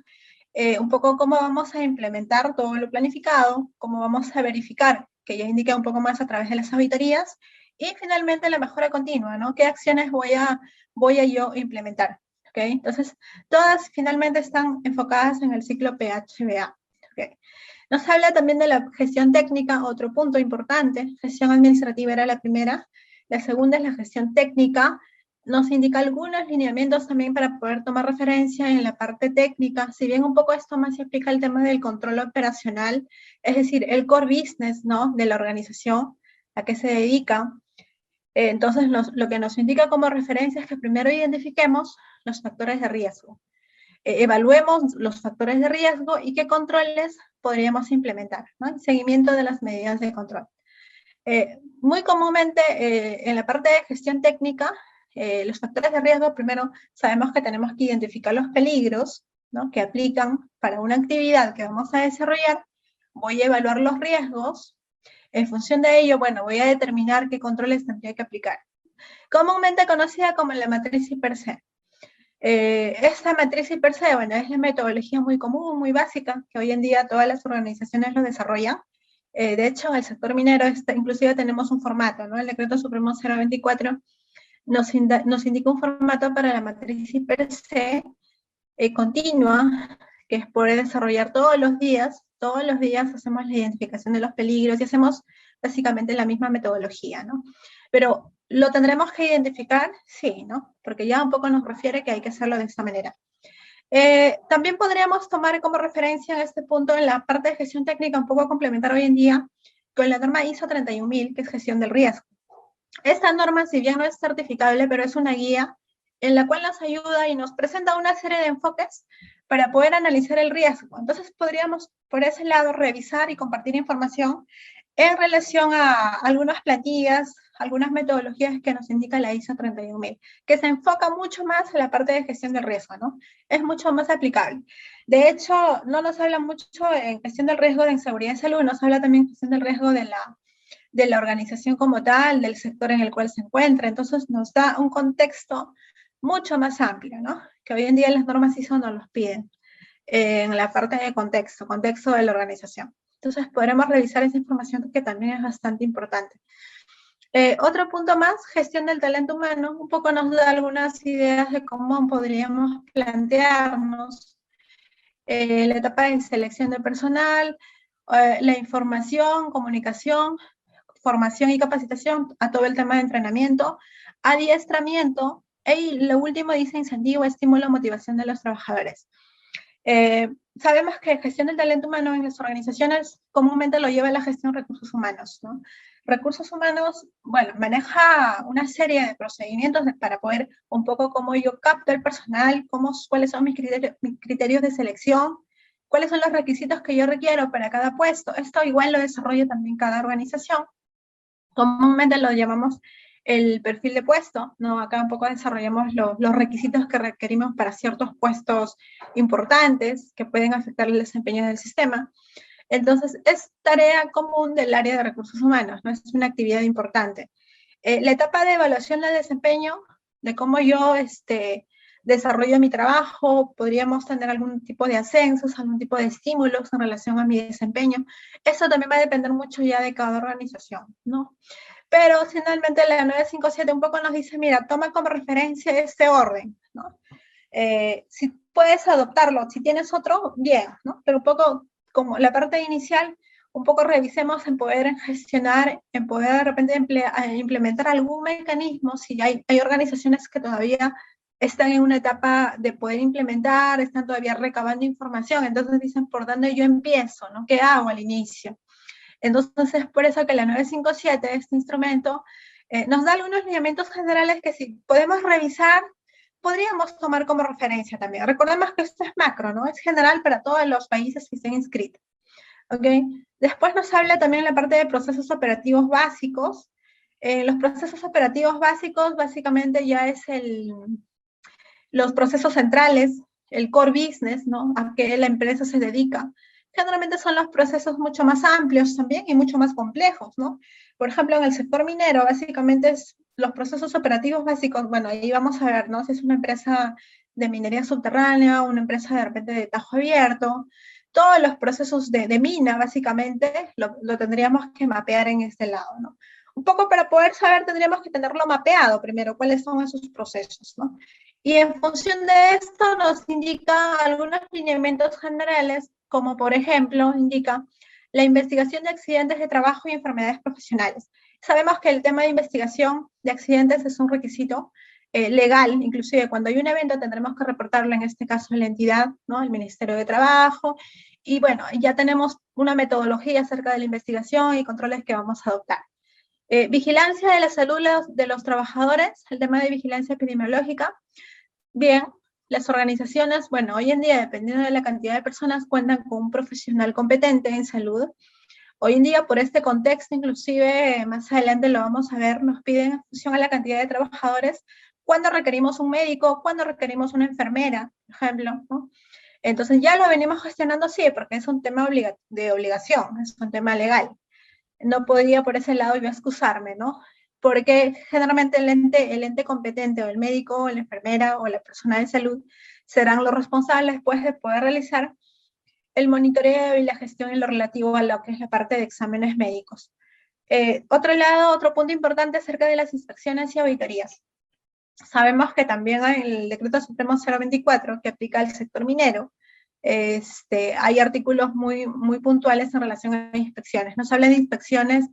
un poco cómo vamos a implementar todo lo planificado, cómo vamos a verificar, que ya indica un poco más a través de las auditorías, y finalmente la mejora continua, ¿no? ¿Qué acciones voy a yo implementar? ¿Okay? Entonces, todas finalmente están enfocadas en el ciclo PHBA. ¿Okay? Nos habla también de la gestión técnica, otro punto importante. Gestión administrativa era la primera. La segunda es la gestión técnica. Nos indica algunos lineamientos también para poder tomar referencia en la parte técnica. Si bien un poco esto más se explica el tema del control operacional, es decir, el core business, ¿no? De la organización, a qué se dedica. Entonces, lo que nos indica como referencia es que primero identifiquemos los factores de riesgo. Evaluemos los factores de riesgo y qué controles podríamos implementar, ¿no? Seguimiento de las medidas de control. Muy comúnmente en la parte de gestión técnica, los factores de riesgo, primero sabemos que tenemos que identificar los peligros, ¿no? Que aplican para una actividad que vamos a desarrollar. Voy a evaluar los riesgos. En función de ello, bueno, voy a determinar qué controles tendría que aplicar. Comúnmente conocida como la matriz IPER-C. Esta matriz IPER-C, bueno, es la metodología muy común, muy básica, que hoy en día todas las organizaciones lo desarrollan. De hecho, en el sector minero inclusive tenemos un formato, ¿no? El Decreto Supremo 024 nos indica un formato para la matriz IPER-C continua, que es poder desarrollar todos los días hacemos la identificación de los peligros y hacemos básicamente la misma metodología, ¿no? Pero ¿lo tendremos que identificar? Sí, ¿no? Porque ya un poco nos refiere que hay que hacerlo de esta manera. También podríamos tomar como referencia en este punto, en la parte de gestión técnica, un poco complementar hoy en día con la norma ISO 31000, que es gestión del riesgo. Esta norma, si bien no es certificable, pero es una guía en la cual nos ayuda y nos presenta una serie de enfoques para poder analizar el riesgo. Entonces podríamos, por ese lado, revisar y compartir información en relación a algunas plantillas, algunas metodologías que nos indica la ISO 31000, que se enfoca mucho más en la parte de gestión del riesgo, ¿no? Es mucho más aplicable. De hecho, no nos habla mucho en gestión del riesgo de inseguridad y salud, nos habla también en gestión del riesgo de la organización como tal, del sector en el cual se encuentra. Entonces nos da un contexto mucho más amplio, ¿no? Que hoy en día las normas ISO nos los piden en la parte de contexto de la organización. Entonces podremos revisar esa información que también es bastante importante. Otro punto más, gestión del talento humano, un poco nos da algunas ideas de cómo podríamos plantearnos la etapa de selección de personal, la información, comunicación, formación y capacitación, a todo el tema de entrenamiento, adiestramiento, y lo último dice incentivo, estímulo, motivación de los trabajadores. Sabemos que gestión del talento humano en las organizaciones comúnmente lo lleva la gestión de recursos humanos, ¿no? Recursos humanos, bueno, maneja una serie de procedimientos para poder un poco cómo yo capto el personal, cuáles son mis criterios de selección, cuáles son los requisitos que yo requiero para cada puesto. Esto igual lo desarrolla también cada organización. Comúnmente lo llamamos el perfil de puesto, ¿no? Acá un poco desarrollamos los requisitos que requerimos para ciertos puestos importantes que pueden afectar el desempeño del sistema. Entonces, es tarea común del área de recursos humanos, ¿no? Es una actividad importante. La etapa de evaluación del desempeño, de cómo yo desarrollo mi trabajo, podríamos tener algún tipo de ascensos, algún tipo de estímulos en relación a mi desempeño. Eso también va a depender mucho ya de cada organización, ¿no? Pero finalmente la 957 un poco nos dice, mira, toma como referencia este orden, ¿no? Si puedes adoptarlo, si tienes otro, bien, ¿no? Pero un poco como la parte inicial, un poco revisemos en poder gestionar, en poder de repente implementar algún mecanismo, si hay organizaciones que todavía están en una etapa de poder implementar, están todavía recabando información, entonces dicen, ¿por dónde yo empiezo, no? ¿Qué hago al inicio? Entonces es por eso que la 957, este instrumento, nos da algunos lineamientos generales que si podemos revisar, podríamos tomar como referencia también. Recordemos que esto es macro, ¿no? Es general para todos los países que estén inscritos. ¿Ok? Después nos habla también la parte de procesos operativos básicos. Los procesos operativos básicos básicamente ya es los procesos centrales, el core business, ¿no? A que la empresa se dedica. Generalmente son los procesos mucho más amplios también y mucho más complejos, ¿no? Por ejemplo, en el sector minero, básicamente es los procesos operativos básicos, bueno, ahí vamos a ver, ¿no? Si es una empresa de minería subterránea, una empresa de repente de tajo abierto, todos los procesos de mina, básicamente, lo tendríamos que mapear en este lado, ¿no? Un poco para poder saber, tendríamos que tenerlo mapeado primero, cuáles son esos procesos, ¿no? Y en función de esto nos indica algunos lineamientos generales, como por ejemplo, indica la investigación de accidentes de trabajo y enfermedades profesionales. Sabemos que el tema de investigación de accidentes es un requisito legal, inclusive cuando hay un evento tendremos que reportarlo, en este caso la entidad, ¿no? El Ministerio de Trabajo, y bueno, ya tenemos una metodología acerca de la investigación y controles que vamos a adoptar. Vigilancia de la salud de los trabajadores, el tema de vigilancia epidemiológica. Bien, las organizaciones, bueno, hoy en día, dependiendo de la cantidad de personas, cuentan con un profesional competente en salud. Hoy en día, por este contexto, inclusive más adelante lo vamos a ver, nos piden en función a la cantidad de trabajadores, cuándo requerimos un médico, cuándo requerimos una enfermera, por ejemplo, ¿no? Entonces ya lo venimos gestionando así, porque es un tema de obligación, es un tema legal. No podría por ese lado yo excusarme, ¿no? Porque generalmente el ente competente, o el médico, o la enfermera, o la persona de salud, serán los responsables, pues, de poder realizar el monitoreo y la gestión en lo relativo a lo que es la parte de exámenes médicos. Otro punto importante acerca de las inspecciones y auditorías. Sabemos que también hay el Decreto Supremo 024, que aplica al sector minero, hay artículos muy puntuales en relación a inspecciones. Nos habla de inspecciones,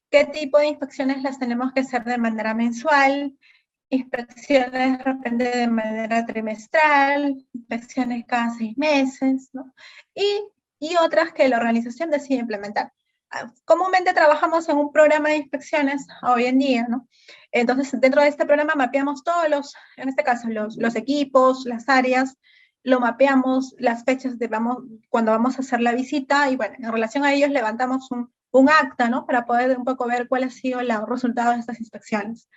qué tipo de inspecciones las tenemos que hacer de manera mensual, inspecciones de repente de manera trimestral, inspecciones cada 6 meses, ¿no? Y otras que la organización decide implementar. Comúnmente trabajamos en un programa de inspecciones hoy en día, ¿no? Entonces, dentro de este programa mapeamos todos en este caso, los equipos, las áreas, lo mapeamos, las fechas cuando vamos a hacer la visita, y bueno, en relación a ellos levantamos un acta, ¿no? Para poder un poco ver cuáles han sido los resultados de estas inspecciones.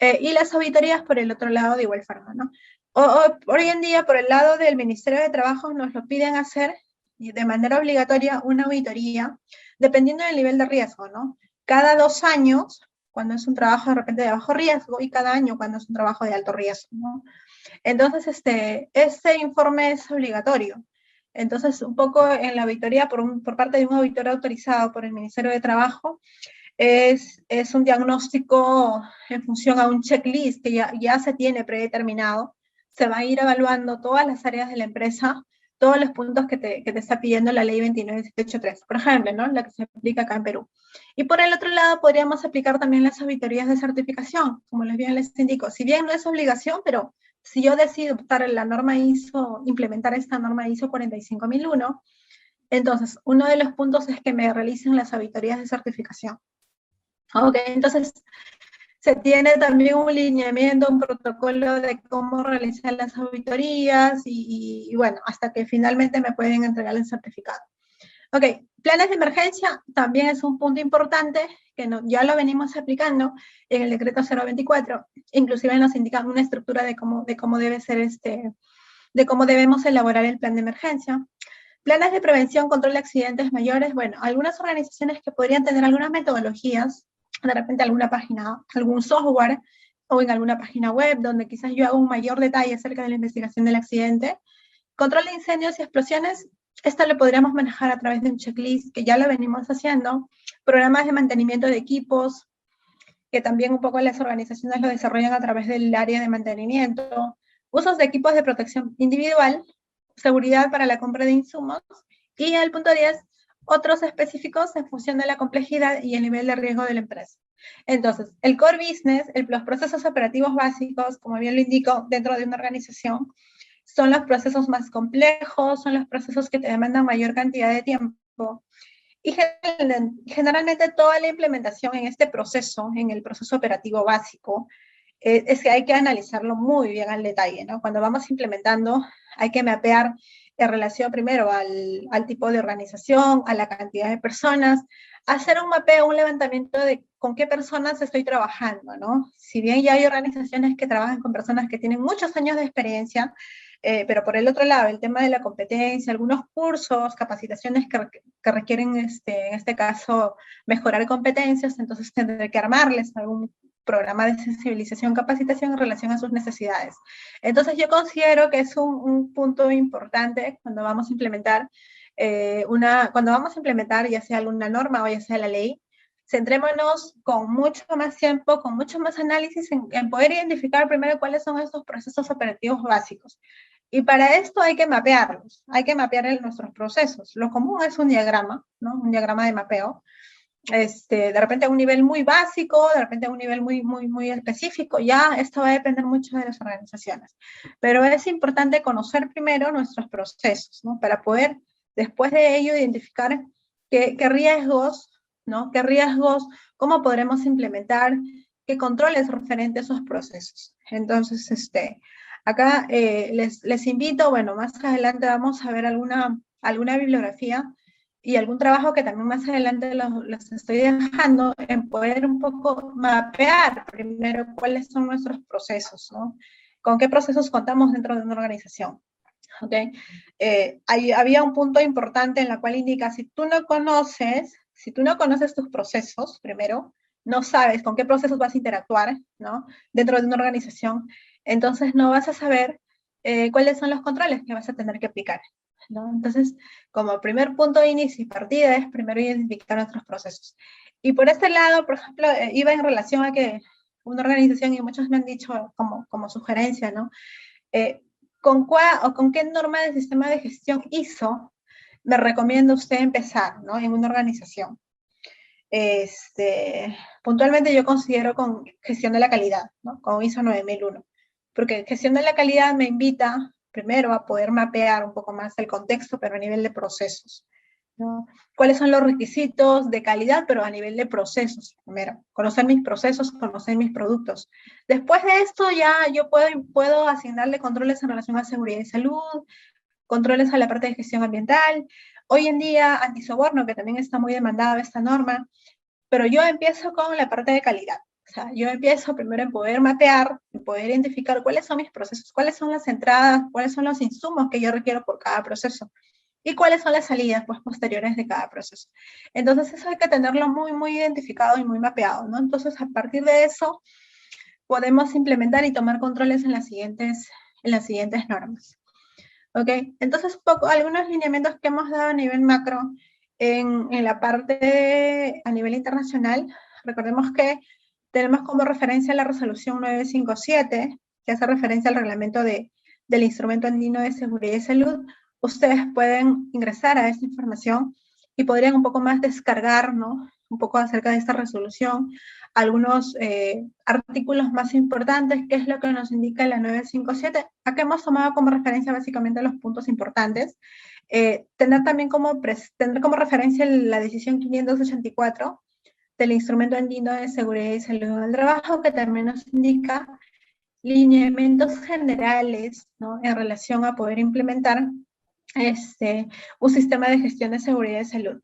Y las auditorías por el otro lado de igual forma, ¿no? Hoy en día, por el lado del Ministerio de Trabajo, nos lo piden hacer de manera obligatoria una auditoría, dependiendo del nivel de riesgo, ¿no? Cada 2 años, cuando es un trabajo de repente de bajo riesgo, y cada año cuando es un trabajo de alto riesgo, ¿no? Entonces, este informe es obligatorio. Entonces, un poco en la auditoría, por parte de un auditor autorizado por el Ministerio de Trabajo, es un diagnóstico en función a un checklist que ya se tiene predeterminado. Se va a ir evaluando todas las áreas de la empresa, todos los puntos que te está pidiendo la ley 29783, por ejemplo, ¿no? La que se aplica acá en Perú. Y por el otro lado, podríamos aplicar también las auditorías de certificación, como les indico. Si bien no es obligación, pero si yo decido optar en la norma ISO, implementar esta norma ISO 45001, entonces uno de los puntos es que me realicen las auditorías de certificación. Ok, entonces se tiene también un lineamiento, un protocolo de cómo realizar las auditorías y bueno, hasta que finalmente me pueden entregar el certificado. Ok, planes de emergencia también es un punto importante que ya lo venimos aplicando en el decreto 024, inclusive nos indican una estructura de cómo debe ser de cómo debemos elaborar el plan de emergencia. Planes de prevención, control de accidentes mayores, bueno, algunas organizaciones que podrían tener algunas metodologías, de repente alguna página, algún software o en alguna página web donde quizás yo haga un mayor detalle acerca de la investigación del accidente. Control de incendios y explosiones, esto lo podríamos manejar a través de un checklist que ya lo venimos haciendo, programas de mantenimiento de equipos, que también un poco las organizaciones lo desarrollan a través del área de mantenimiento, usos de equipos de protección individual, seguridad para la compra de insumos, y el punto 10, otros específicos en función de la complejidad y el nivel de riesgo de la empresa. Entonces, el core business, los procesos operativos básicos, como bien lo indico, dentro de una organización, son los procesos más complejos, son los procesos que te demandan mayor cantidad de tiempo. Y generalmente toda la implementación en este proceso, en el proceso operativo básico, es que hay que analizarlo muy bien al detalle, ¿no? Cuando vamos implementando, hay que mapear en relación primero al tipo de organización, a la cantidad de personas, hacer un mapeo, un levantamiento de con qué personas estoy trabajando, ¿no? Si bien ya hay organizaciones que trabajan con personas que tienen muchos años de experiencia, pero por el otro lado, el tema de la competencia, algunos cursos, capacitaciones que requieren, en este caso, mejorar competencias, entonces tendré que armarles algún programa de sensibilización, capacitación en relación a sus necesidades. Entonces yo considero que es un punto importante cuando vamos a implementar ya sea alguna norma o ya sea la ley, centrémonos con mucho más tiempo, con mucho más análisis en poder identificar primero cuáles son estos procesos operativos básicos. Y para esto hay que mapearlos, hay que mapear nuestros procesos. Lo común es un diagrama, ¿no? Un diagrama de mapeo. De repente a un nivel muy básico, de repente a un nivel muy específico, ya esto va a depender mucho de las organizaciones. Pero es importante conocer primero nuestros procesos, ¿no? Para poder, después de ello, identificar qué riesgos, ¿no? Qué riesgos, cómo podremos implementar, qué controles referentes a esos procesos. Entonces, acá les invito, bueno, más adelante vamos a ver alguna bibliografía y algún trabajo que también más adelante los estoy dejando en poder un poco mapear primero cuáles son nuestros procesos, ¿no? Con qué procesos contamos dentro de una organización. ¿Ok? Había un punto importante en la cual indica, si tú no conoces tus procesos, primero, no sabes con qué procesos vas a interactuar, ¿no? Dentro de una organización, entonces no vas a saber cuáles son los controles que vas a tener que aplicar, ¿no? Entonces, como primer punto de inicio y partida es primero identificar nuestros procesos. Y por este lado, por ejemplo, iba en relación a que una organización, y muchos me han dicho como sugerencia, ¿no? ¿Con qué norma de sistema de gestión ISO me recomienda usted empezar, ¿no? En una organización? Puntualmente yo considero con gestión de la calidad, ¿no? Con ISO 9001, porque gestión de la calidad me invita primero a poder mapear un poco más el contexto, pero a nivel de procesos, ¿no? ¿Cuáles son los requisitos de calidad, pero a nivel de procesos? Primero, conocer mis procesos, conocer mis productos. Después de esto ya yo puedo asignarle controles en relación a seguridad y salud, controles a la parte de gestión ambiental, Hoy en día, antisoborno, que también está muy demandada esta norma, pero yo empiezo con la parte de calidad. O sea, yo empiezo primero en poder mapear, en poder identificar cuáles son mis procesos, cuáles son las entradas, cuáles son los insumos que yo requiero por cada proceso y cuáles son las salidas pues, posteriores de cada proceso. Entonces eso hay que tenerlo muy, muy identificado y muy mapeado, ¿no? Entonces a partir de eso podemos implementar y tomar controles en las siguientes normas. ¿Ok? Entonces, algunos lineamientos que hemos dado a nivel macro en la parte a nivel internacional. Recordemos que tenemos como referencia la resolución 957, que hace referencia al reglamento del Instrumento Andino de Seguridad y Salud. Ustedes pueden ingresar a esta información y podrían un poco más descargar, ¿no? Un poco acerca de esta resolución, algunos artículos más importantes, que es lo que nos indica la 957. Acá hemos tomado como referencia básicamente los puntos importantes. Tener también tener como referencia la decisión 584 del Instrumento Andino de Seguridad y Salud en el Trabajo, que también nos indica lineamientos generales, ¿no? En relación a poder implementar un sistema de gestión de seguridad y salud.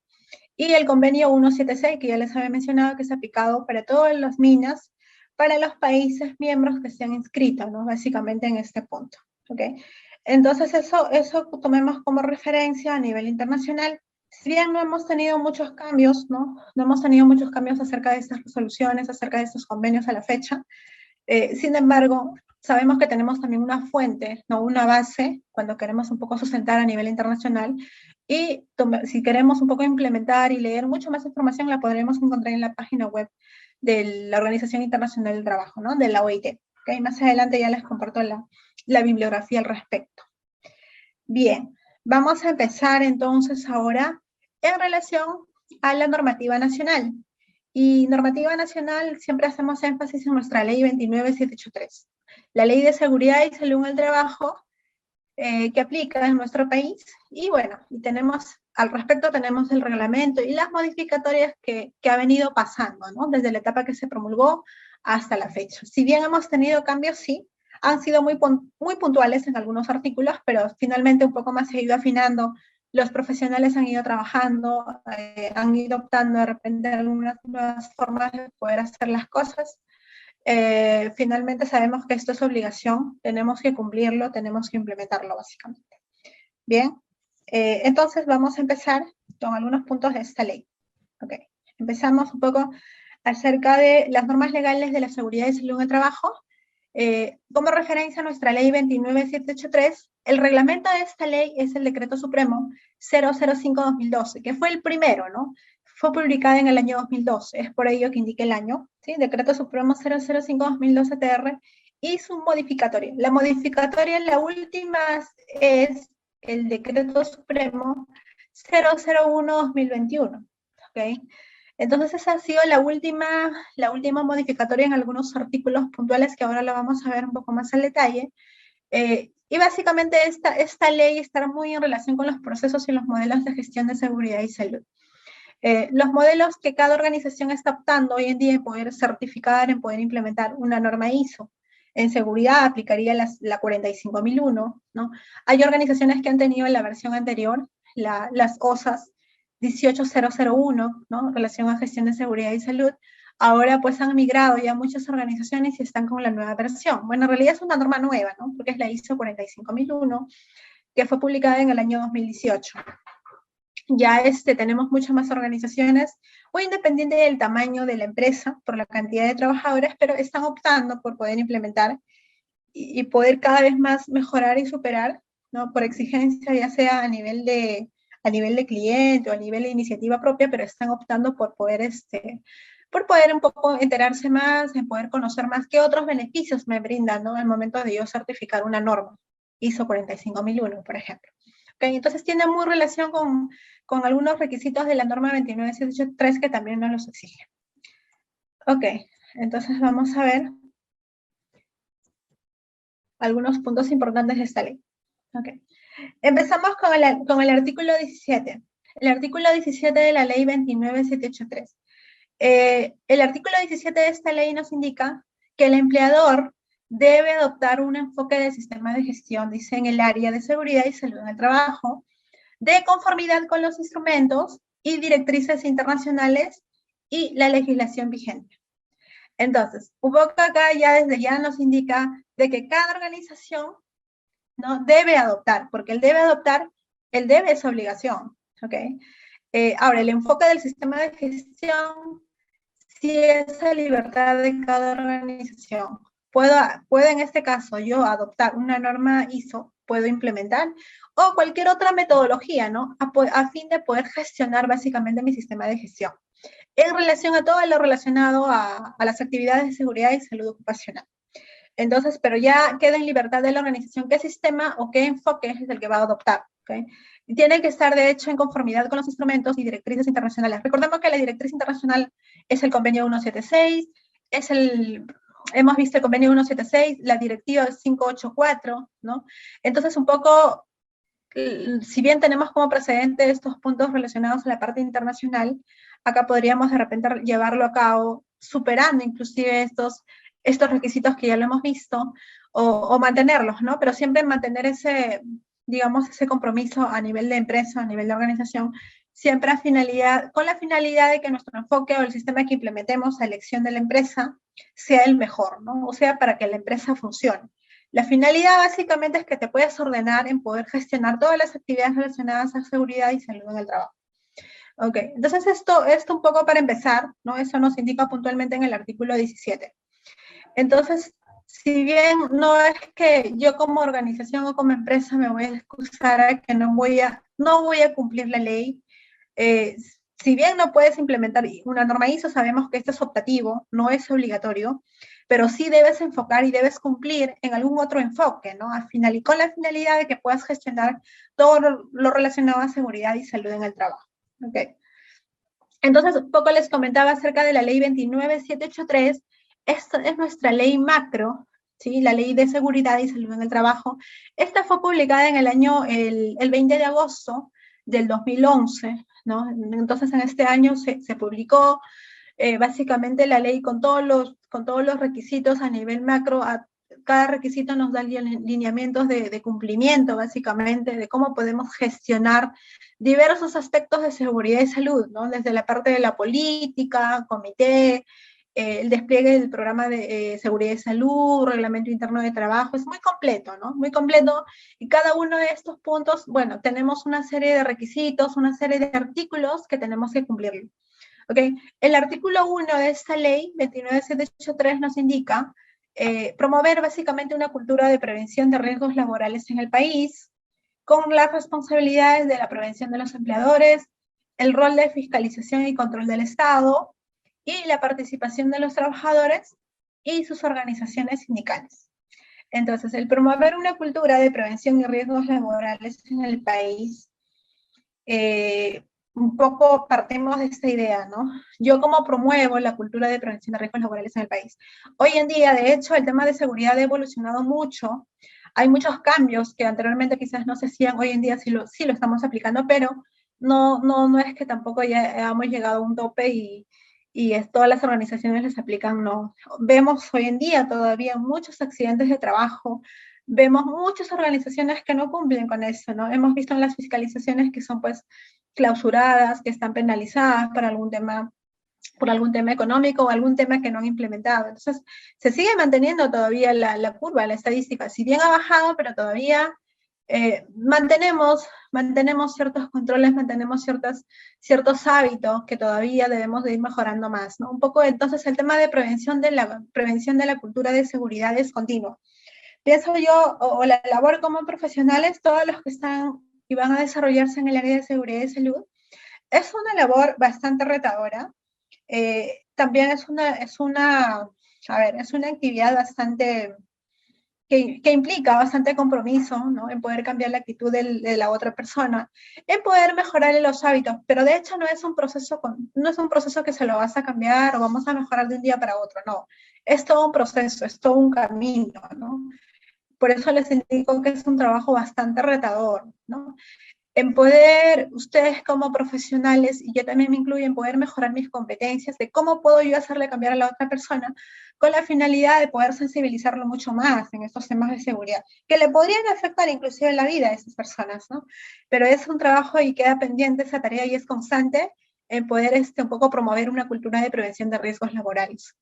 Y el convenio 176, que ya les había mencionado, que es aplicado para todas las minas, para los países miembros que se han inscrito, ¿no? Básicamente en este punto, ¿ok? Entonces eso tomemos como referencia a nivel internacional. Si bien no hemos tenido muchos cambios, ¿no? No hemos tenido muchos cambios acerca de estas resoluciones, acerca de estos convenios a la fecha. Sin embargo, sabemos que tenemos también una fuente, ¿no? Una base, cuando queremos un poco sustentar a nivel internacional, y si queremos un poco implementar y leer mucho más información, la podremos encontrar en la página web de la Organización Internacional del Trabajo, ¿no? De la OIT. ¿Okay? Más adelante ya les comparto la bibliografía al respecto. Bien, vamos a empezar entonces ahora en relación a la normativa nacional. Y normativa nacional, siempre hacemos énfasis en nuestra ley 29783, la ley de seguridad y salud en el trabajo que aplica en nuestro país. Y bueno, al respecto tenemos el reglamento y las modificatorias que ha venido pasando, ¿no? Desde la etapa que se promulgó hasta la fecha. Si bien hemos tenido cambios, sí, han sido muy puntuales en algunos artículos, pero finalmente un poco más se ha ido afinando. Los profesionales han ido trabajando, han ido optando de repente algunas nuevas formas de poder hacer las cosas. Finalmente sabemos que esto es obligación, tenemos que cumplirlo, tenemos que implementarlo básicamente. Bien, entonces vamos a empezar con algunos puntos de esta ley. Ok, empezamos un poco acerca de las normas legales de la seguridad y salud en el trabajo. Como referencia a nuestra ley 29783, el reglamento de esta ley es el Decreto Supremo 005-2012, que fue el primero, ¿no? Fue publicada en el año 2012, es por ello que indica el año, ¿sí? Decreto Supremo 005-2012 TR y su modificatoria. La modificatoria, la última, es el Decreto Supremo 001-2021, ¿ok? Entonces esa ha sido la última modificatoria en algunos artículos puntuales que ahora la vamos a ver un poco más al detalle. Y básicamente esta ley está muy en relación con los procesos y los modelos de gestión de seguridad y salud. Los modelos que cada organización está optando hoy en día en poder certificar, en poder implementar una norma ISO. En seguridad aplicaría la 45001, ¿no? Hay organizaciones que han tenido en la versión anterior, las OSAS 18001, ¿no? En relación a gestión de seguridad y salud. Ahora pues han migrado ya muchas organizaciones y están con la nueva versión. Bueno, en realidad es una norma nueva, ¿no? Porque es la ISO 45001, que fue publicada en el año 2018. Ya tenemos muchas más organizaciones, muy independiente del tamaño de la empresa, por la cantidad de trabajadores, pero están optando por poder implementar y poder cada vez más mejorar y superar, ¿no? Por exigencia, ya sea a nivel de cliente o a nivel de iniciativa propia, pero están optando por poder un poco enterarse más, en poder conocer más qué otros beneficios me brindan, ¿no? En el momento de yo certificar una norma, ISO 45001, por ejemplo. ¿Okay? Entonces tiene muy relación con algunos requisitos de la norma 29783 que también nos los exige. Ok, entonces vamos a ver algunos puntos importantes de esta ley. Okay. Empezamos con el artículo 17. El artículo 17 de la ley 29783. El artículo 17 de esta ley nos indica que el empleador debe adoptar un enfoque de sistema de gestión, dice, en el área de seguridad y salud en el trabajo, de conformidad con los instrumentos y directrices internacionales y la legislación vigente. Entonces, un poco acá ya desde ya nos indica de que cada organización, ¿no?, debe adoptar, porque el debe es obligación, ¿ok? Ahora, el enfoque del sistema de gestión sí es la libertad de cada organización. Puedo en este caso yo adoptar una norma ISO, puedo implementar, o cualquier otra metodología, ¿no?, a fin de poder gestionar básicamente mi sistema de gestión, en relación a todo lo relacionado a las actividades de seguridad y salud ocupacional. Entonces, pero ya queda en libertad de la organización qué sistema o qué enfoque es el que va a adoptar, ¿okay? Y tiene que estar, de hecho, en conformidad con los instrumentos y directrices internacionales. Recordemos que la directriz internacional es el convenio 176, hemos visto el convenio 176, la directiva 584, ¿no? Entonces, un poco, si bien tenemos como precedente estos puntos relacionados a la parte internacional, acá podríamos de repente llevarlo a cabo, superando inclusive estos requisitos que ya lo hemos visto, o mantenerlos, ¿no? Pero siempre mantener ese, digamos, ese compromiso a nivel de empresa, a nivel de organización, siempre con la finalidad de que nuestro enfoque o el sistema que implementemos a elección de la empresa sea el mejor, ¿no? O sea, para que la empresa funcione. La finalidad básicamente es que te puedas ordenar en poder gestionar todas las actividades relacionadas a seguridad y salud en el trabajo. Ok, entonces esto un poco para empezar, ¿no? Eso nos indica puntualmente en el artículo 17. Entonces, si bien no es que yo como organización o como empresa me voy a excusar a que no voy a cumplir la ley, si bien no puedes implementar una norma ISO, sabemos que esto es optativo, no es obligatorio, pero sí debes enfocar y debes cumplir en algún otro enfoque, ¿no? Con la finalidad de que puedas gestionar todo lo relacionado a seguridad y salud en el trabajo. ¿Okay? Entonces, un poco les comentaba acerca de la ley 29783. Esta es nuestra ley macro, ¿sí? La ley de seguridad y salud en el trabajo. Esta fue publicada en el 20 de agosto del 2011, ¿no? Entonces, en este año se publicó básicamente la ley con todos los requisitos a nivel macro. Cada requisito nos da lineamientos de cumplimiento, básicamente, de cómo podemos gestionar diversos aspectos de seguridad y salud, ¿no? Desde la parte de la política, comité, el despliegue del programa de seguridad y salud, reglamento interno de trabajo, es muy completo, ¿no? Muy completo, y cada uno de estos puntos, bueno, tenemos una serie de requisitos, una serie de artículos que tenemos que cumplir. ¿Ok? El artículo 1 de esta ley, 29783, nos indica promover básicamente una cultura de prevención de riesgos laborales en el país, con las responsabilidades de la prevención de los empleadores, el rol de fiscalización y control del Estado, y la participación de los trabajadores y sus organizaciones sindicales. Entonces, el promover una cultura de prevención y riesgos laborales en el país, un poco partimos de esta idea, ¿no? Yo cómo promuevo la cultura de prevención de riesgos laborales en el país. Hoy en día, de hecho, el tema de seguridad ha evolucionado mucho. Hay muchos cambios que anteriormente quizás no se hacían, hoy en día sí lo estamos aplicando, pero no es que tampoco ya hemos llegado a un tope y todas las organizaciones les aplican, no. Vemos hoy en día todavía muchos accidentes de trabajo, vemos muchas organizaciones que no cumplen con eso, ¿no? Hemos visto en las fiscalizaciones que son pues clausuradas, que están penalizadas por algún tema económico o algún tema que no han implementado. Entonces, se sigue manteniendo todavía la curva, la estadística. Si bien ha bajado, pero todavía mantenemos ciertos controles, mantenemos ciertos hábitos que todavía debemos de ir mejorando más, ¿no? Un poco, entonces, el tema de prevención de la cultura de seguridad es continuo. Pienso yo, o la labor como profesionales, todos los que están y van a desarrollarse en el área de seguridad y salud, es una labor bastante retadora. También es una actividad bastante que implica bastante compromiso, ¿no? En poder cambiar la actitud de la otra persona, en poder mejorarle los hábitos, pero de hecho no es un proceso que se lo vas a cambiar o vamos a mejorar de un día para otro, no. Es todo un proceso, es todo un camino, ¿no? Por eso les indico que es un trabajo bastante retador, ¿no? en poder, ustedes como profesionales, y yo también me incluyo en poder mejorar mis competencias, de cómo puedo yo hacerle cambiar a la otra persona, con la finalidad de poder sensibilizarlo mucho más en estos temas de seguridad, que le podrían afectar inclusive en la vida a esas personas, ¿no? Pero es un trabajo y queda pendiente esa tarea y es constante en poder un poco promover una cultura de prevención de riesgos laborales.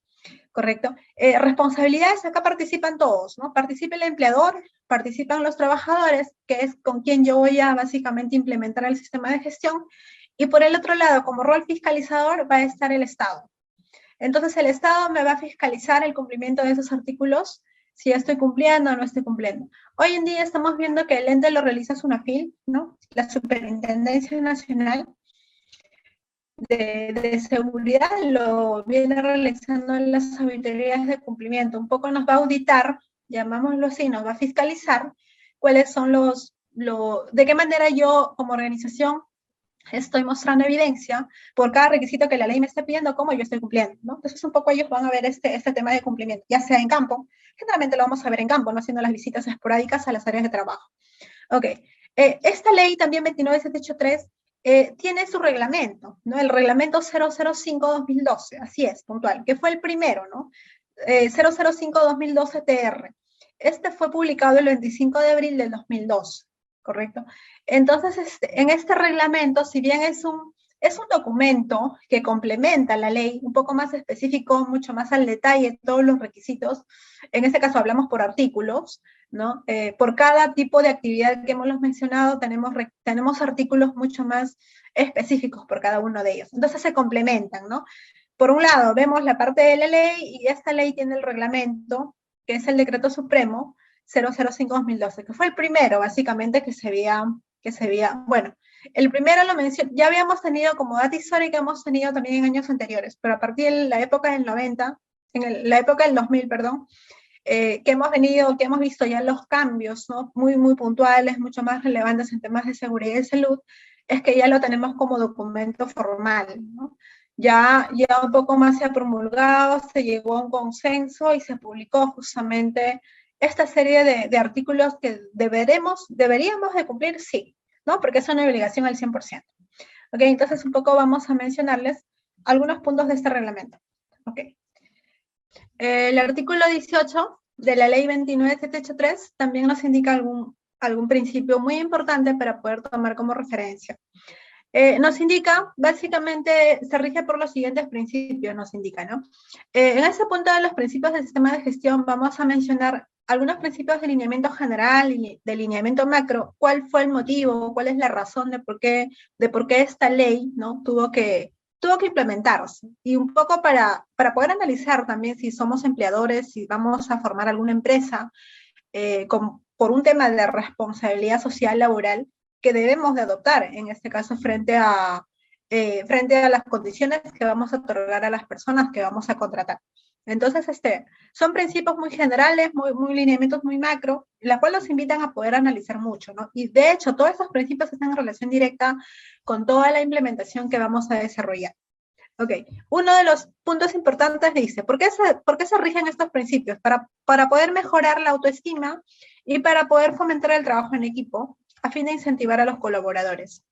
¿Correcto? Responsabilidades, acá participan todos, ¿no? Participa el empleador, participan los trabajadores, que es con quien yo voy a básicamente implementar el sistema de gestión, y por el otro lado, como rol fiscalizador, va a estar el Estado. Entonces, el Estado me va a fiscalizar el cumplimiento de esos artículos, si estoy cumpliendo o no estoy cumpliendo. Hoy en día estamos viendo que el ente lo realiza SUNAFIL, ¿no? La Superintendencia Nacional de seguridad lo viene realizando en las auditorías de cumplimiento. Un poco nos va a auditar, llamámoslo así, nos va a fiscalizar cuáles son de qué manera yo como organización estoy mostrando evidencia por cada requisito que la ley me está pidiendo, cómo yo estoy cumpliendo, ¿no? Entonces un poco ellos van a ver este tema de cumplimiento, ya sea en campo, generalmente lo vamos a ver en campo, no haciendo las visitas esporádicas a las áreas de trabajo. Ok, esta ley también 29783 tiene su reglamento, ¿no? El reglamento 005-2012, así es, puntual, que fue el primero, ¿no? 005-2012-TR. Este fue publicado el 25 de abril del 2012, ¿correcto? Entonces, en este reglamento, si bien es un documento que complementa la ley, un poco más específico, mucho más al detalle, todos los requisitos, en este caso hablamos por artículos, ¿no? Por cada tipo de actividad que hemos mencionado, tenemos artículos mucho más específicos por cada uno de ellos. Entonces se complementan, ¿no? Por un lado, vemos la parte de la ley y esta ley tiene el reglamento, que es el Decreto Supremo 005-2012, que fue el primero, básicamente, que se veía, bueno, el primero lo mencioné, ya habíamos tenido como data histórica, hemos tenido también en años anteriores, pero a partir de la época del 90, la época del 2000, perdón, que hemos visto ya los cambios, ¿no? Muy, muy puntuales, mucho más relevantes en temas de seguridad y salud, es que ya lo tenemos como documento formal, ¿no? Ya un poco más se ha promulgado, se llegó a un consenso y se publicó justamente esta serie de artículos que deberíamos de cumplir, sí, ¿no? Porque es una obligación al 100%. Ok, entonces un poco vamos a mencionarles algunos puntos de este reglamento. Ok. El artículo 18 de la ley 29783 también nos indica algún principio muy importante para poder tomar como referencia. Nos indica, básicamente, se rige por los siguientes principios, nos indica, ¿no? En ese punto de los principios del sistema de gestión vamos a mencionar algunos principios de lineamiento general y de lineamiento macro, cuál fue el motivo, cuál es la razón de por qué esta ley, ¿no? tuvo que implementarse. Y un poco para poder analizar también si somos empleadores, si vamos a formar alguna empresa, por un tema de responsabilidad social laboral que debemos de adoptar, en este caso frente a las condiciones que vamos a otorgar a las personas que vamos a contratar. Entonces, son principios muy generales, muy lineamientos muy macro, la cual nos invitan a poder analizar mucho, ¿no? Y de hecho, todos estos principios están en relación directa con toda la implementación que vamos a desarrollar. Ok, uno de los puntos importantes dice, ¿por qué se rigen estos principios? Para poder mejorar la autoestima y para poder fomentar el trabajo en equipo, a fin de incentivar a los colaboradores,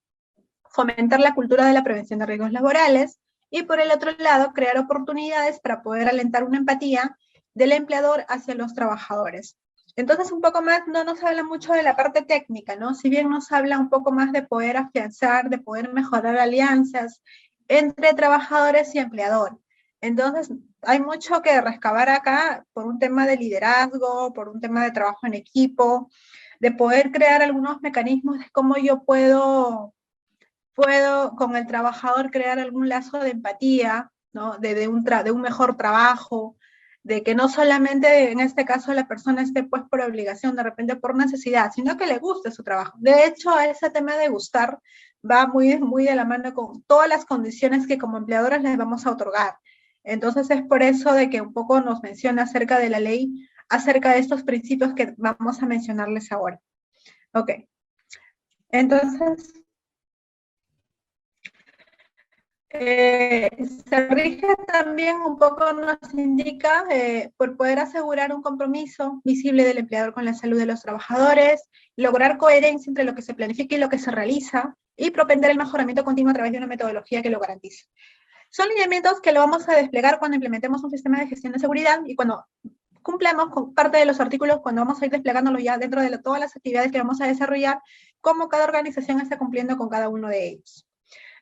fomentar la cultura de la prevención de riesgos laborales y, por el otro lado, crear oportunidades para poder alentar una empatía del empleador hacia los trabajadores. Entonces, un poco más, no nos habla mucho de la parte técnica, ¿no? Si bien nos habla un poco más de poder afianzar, de poder mejorar alianzas entre trabajadores y empleador. Entonces, hay mucho que rescabar acá por un tema de liderazgo, por un tema de trabajo en equipo, de poder crear algunos mecanismos de cómo yo puedo con el trabajador crear algún lazo de empatía, ¿no? de un mejor trabajo, de que no solamente en este caso la persona esté pues por obligación, de repente por necesidad, sino que le guste su trabajo. De hecho, ese tema de gustar va muy, muy de la mano con todas las condiciones que como empleadores les vamos a otorgar. Entonces es por eso de que un poco nos menciona acerca de la ley, acerca de estos principios que vamos a mencionarles ahora. Ok. Entonces, Se rige también un poco, nos indica, por poder asegurar un compromiso visible del empleador con la salud de los trabajadores, lograr coherencia entre lo que se planifica y lo que se realiza, y propender el mejoramiento continuo a través de una metodología que lo garantice. Son lineamientos que lo vamos a desplegar cuando implementemos un sistema de gestión de seguridad y cuando cumplamos con parte de los artículos, cuando vamos a ir desplegándolo ya dentro de todas las actividades que vamos a desarrollar, cómo cada organización está cumpliendo con cada uno de ellos.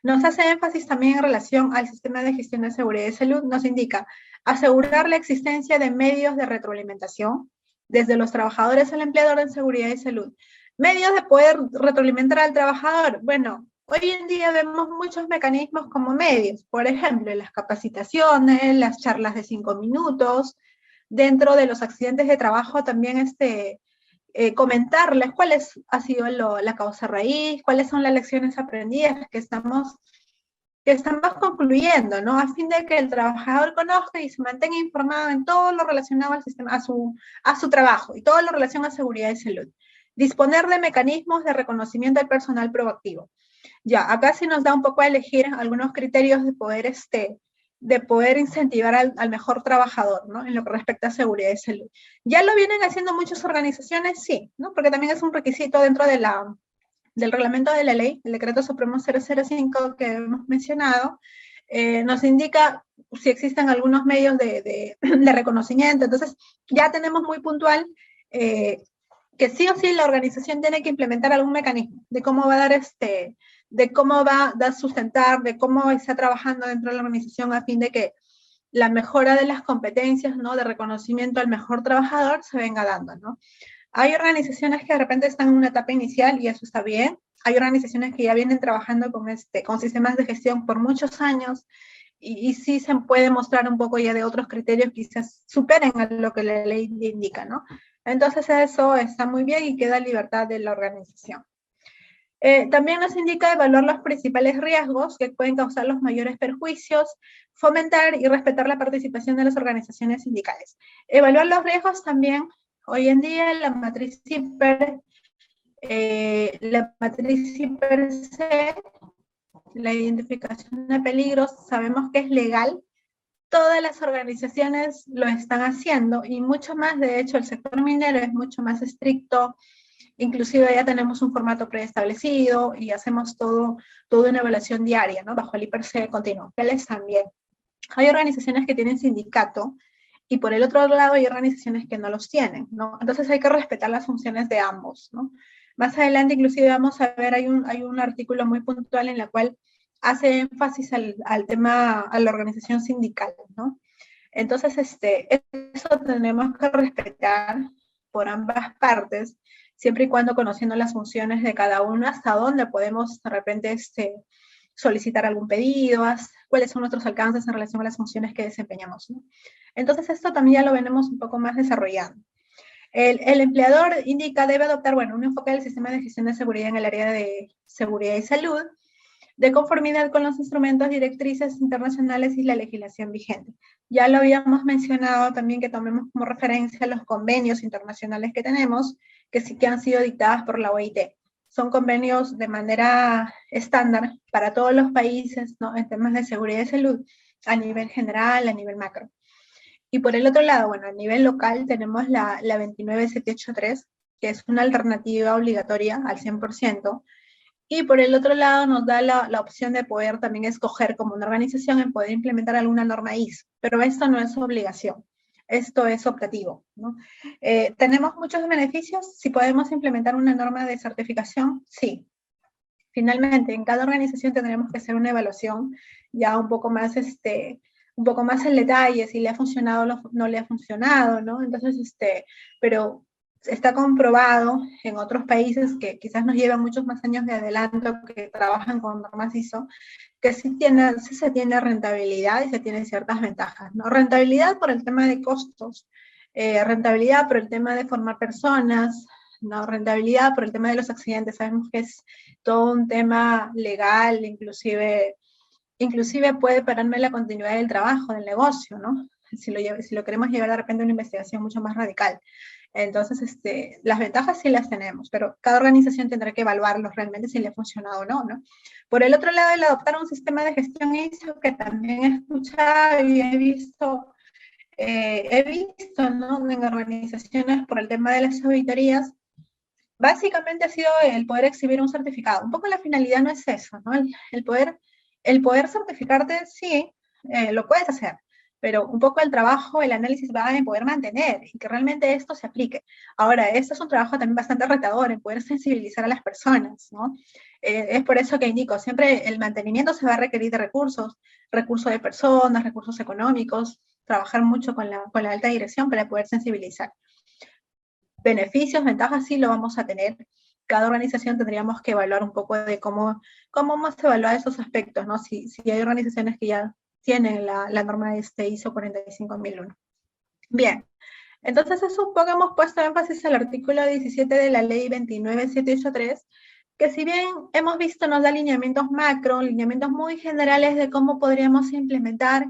Nos hace énfasis también en relación al sistema de gestión de seguridad y salud, nos indica asegurar la existencia de medios de retroalimentación, desde los trabajadores al empleador en seguridad y salud. Medios de poder retroalimentar al trabajador. Bueno, hoy en día vemos muchos mecanismos como medios, por ejemplo, las capacitaciones, las charlas de 5 minutos, dentro de los accidentes de trabajo también comentarles cuál ha sido la causa raíz, cuáles son las lecciones aprendidas que estamos concluyendo, ¿no? A fin de que el trabajador conozca y se mantenga informado en todo lo relacionado al sistema, a su trabajo y todo lo relacionado a seguridad y salud. Disponer de mecanismos de reconocimiento del personal proactivo. Ya, acá sí nos da un poco a elegir algunos criterios de poder incentivar al mejor trabajador, ¿no? En lo que respecta a seguridad y salud. ¿Ya lo vienen haciendo muchas organizaciones? Sí, ¿no? Porque también es un requisito dentro del reglamento de la ley, el decreto supremo 005 que hemos mencionado, nos indica si existen algunos medios de reconocimiento. Entonces, ya tenemos muy puntual que sí o sí la organización tiene que implementar algún mecanismo de cómo va a dar de cómo va a sustentar, de cómo está trabajando dentro de la organización a fin de que la mejora de las competencias, ¿no? De reconocimiento al mejor trabajador se venga dando, ¿no? Hay organizaciones que de repente están en una etapa inicial y eso está bien. Hay organizaciones que ya vienen trabajando con sistemas de gestión por muchos años y sí se puede mostrar un poco ya de otros criterios que quizás superen a lo que la ley indica, ¿no? Entonces eso está muy bien y queda libertad de la organización. También nos indica evaluar los principales riesgos que pueden causar los mayores perjuicios, fomentar y respetar la participación de las organizaciones sindicales. Evaluar los riesgos también, hoy en día la matriz CIPER, C, la identificación de peligros, sabemos que es legal, todas las organizaciones lo están haciendo y mucho más, de hecho el sector minero es mucho más estricto. Inclusive ya tenemos un formato preestablecido y hacemos toda una evaluación diaria, ¿no? Bajo el IPRC continuo. También. Hay organizaciones que tienen sindicato y por el otro lado hay organizaciones que no los tienen, ¿no? Entonces hay que respetar las funciones de ambos, ¿no? Más adelante inclusive vamos a ver, hay un artículo muy puntual en la cual hace énfasis al tema, a la organización sindical, ¿no? Entonces, eso tenemos que respetar por ambas partes, siempre y cuando conociendo las funciones de cada uno, hasta dónde podemos de repente solicitar algún pedido, cuáles son nuestros alcances en relación a las funciones que desempeñamos, ¿no? Entonces esto también ya lo venimos un poco más desarrollado. El empleador indica debe adoptar, bueno, un enfoque del sistema de gestión de seguridad en el área de seguridad y salud, de conformidad con los instrumentos directrices internacionales y la legislación vigente. Ya lo habíamos mencionado también que tomemos como referencia los convenios internacionales que tenemos, que sí que han sido dictadas por la OIT. Son convenios de manera estándar para todos los países, ¿no? En temas de seguridad y salud, a nivel general, a nivel macro. Y por el otro lado, bueno, a nivel local tenemos la 29783, que es una alternativa obligatoria al 100%, y por el otro lado nos da la opción de poder también escoger como una organización en poder implementar alguna norma ISO, pero esto no es obligación, esto es optativo, ¿no? ¿Tenemos muchos beneficios? Si podemos implementar una norma de certificación, sí. Finalmente, en cada organización tendremos que hacer una evaluación ya un poco más en detalle, si le ha funcionado o no le ha funcionado, ¿no? Entonces, pero está comprobado en otros países que quizás nos llevan muchos más años de adelanto que trabajan con normas ISO, que sí se tiene rentabilidad y se tienen ciertas ventajas, ¿no? Rentabilidad por el tema de costos, rentabilidad por el tema de formar personas, ¿no? Rentabilidad por el tema de los accidentes. Sabemos que es todo un tema legal, inclusive puede pararme la continuidad del trabajo, del negocio, ¿no? Si lo queremos llevar de repente a una investigación mucho más radical. Entonces, las ventajas sí las tenemos, pero cada organización tendrá que evaluarlos realmente si le ha funcionado o no, ¿no? Por el otro lado, el adoptar un sistema de gestión ISO, que también he escuchado y he visto, ¿no? En organizaciones por el tema de las auditorías, básicamente ha sido el poder exhibir un certificado. Un poco la finalidad no es eso, ¿no? El poder certificarte, sí, lo puedes hacer, pero un poco el trabajo, el análisis va en poder mantener y que realmente esto se aplique. Ahora, esto es un trabajo también bastante retador, en poder sensibilizar a las personas, ¿no? Es por eso que indico, siempre el mantenimiento se va a requerir de recursos, recursos de personas, recursos económicos, trabajar mucho con la alta dirección para poder sensibilizar. Beneficios, ventajas, sí lo vamos a tener. Cada organización tendríamos que evaluar un poco de cómo vamos a evaluar esos aspectos, ¿no? Si hay organizaciones que ya tienen la norma de ISO 45001. Bien, entonces eso un poco hemos puesto énfasis al artículo 17 de la ley 29783, que si bien hemos visto nos da lineamientos macro, lineamientos muy generales de cómo podríamos implementar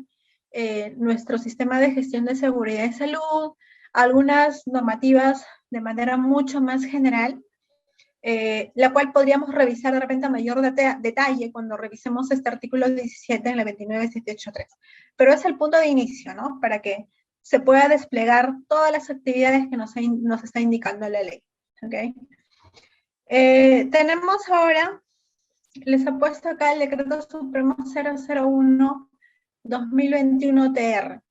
nuestro sistema de gestión de seguridad y salud, algunas normativas de manera mucho más general, la cual podríamos revisar de repente a mayor detalle cuando revisemos este artículo 17 en la 29783. Pero es el punto de inicio, ¿no? Para que se pueda desplegar todas las actividades que nos está indicando la ley. ¿Okay? Tenemos ahora, les he puesto acá el Decreto Supremo 001-2021-TR.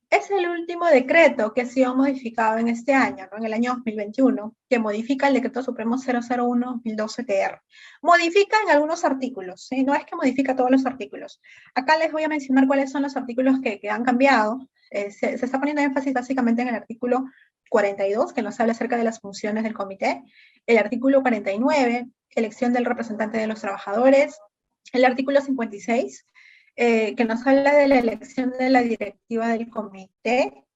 Es el último decreto que ha sido modificado en este año, ¿no? En el año 2021, que modifica el Decreto Supremo 001-2012-TR. Modifica en algunos artículos, ¿sí? No es que modifica todos los artículos. Acá les voy a mencionar cuáles son los artículos que han cambiado. Se está poniendo énfasis básicamente en el artículo 42, que nos habla acerca de las funciones del comité, el artículo 49, elección del representante de los trabajadores, el artículo 56, que nos habla de la elección de la directiva del comité.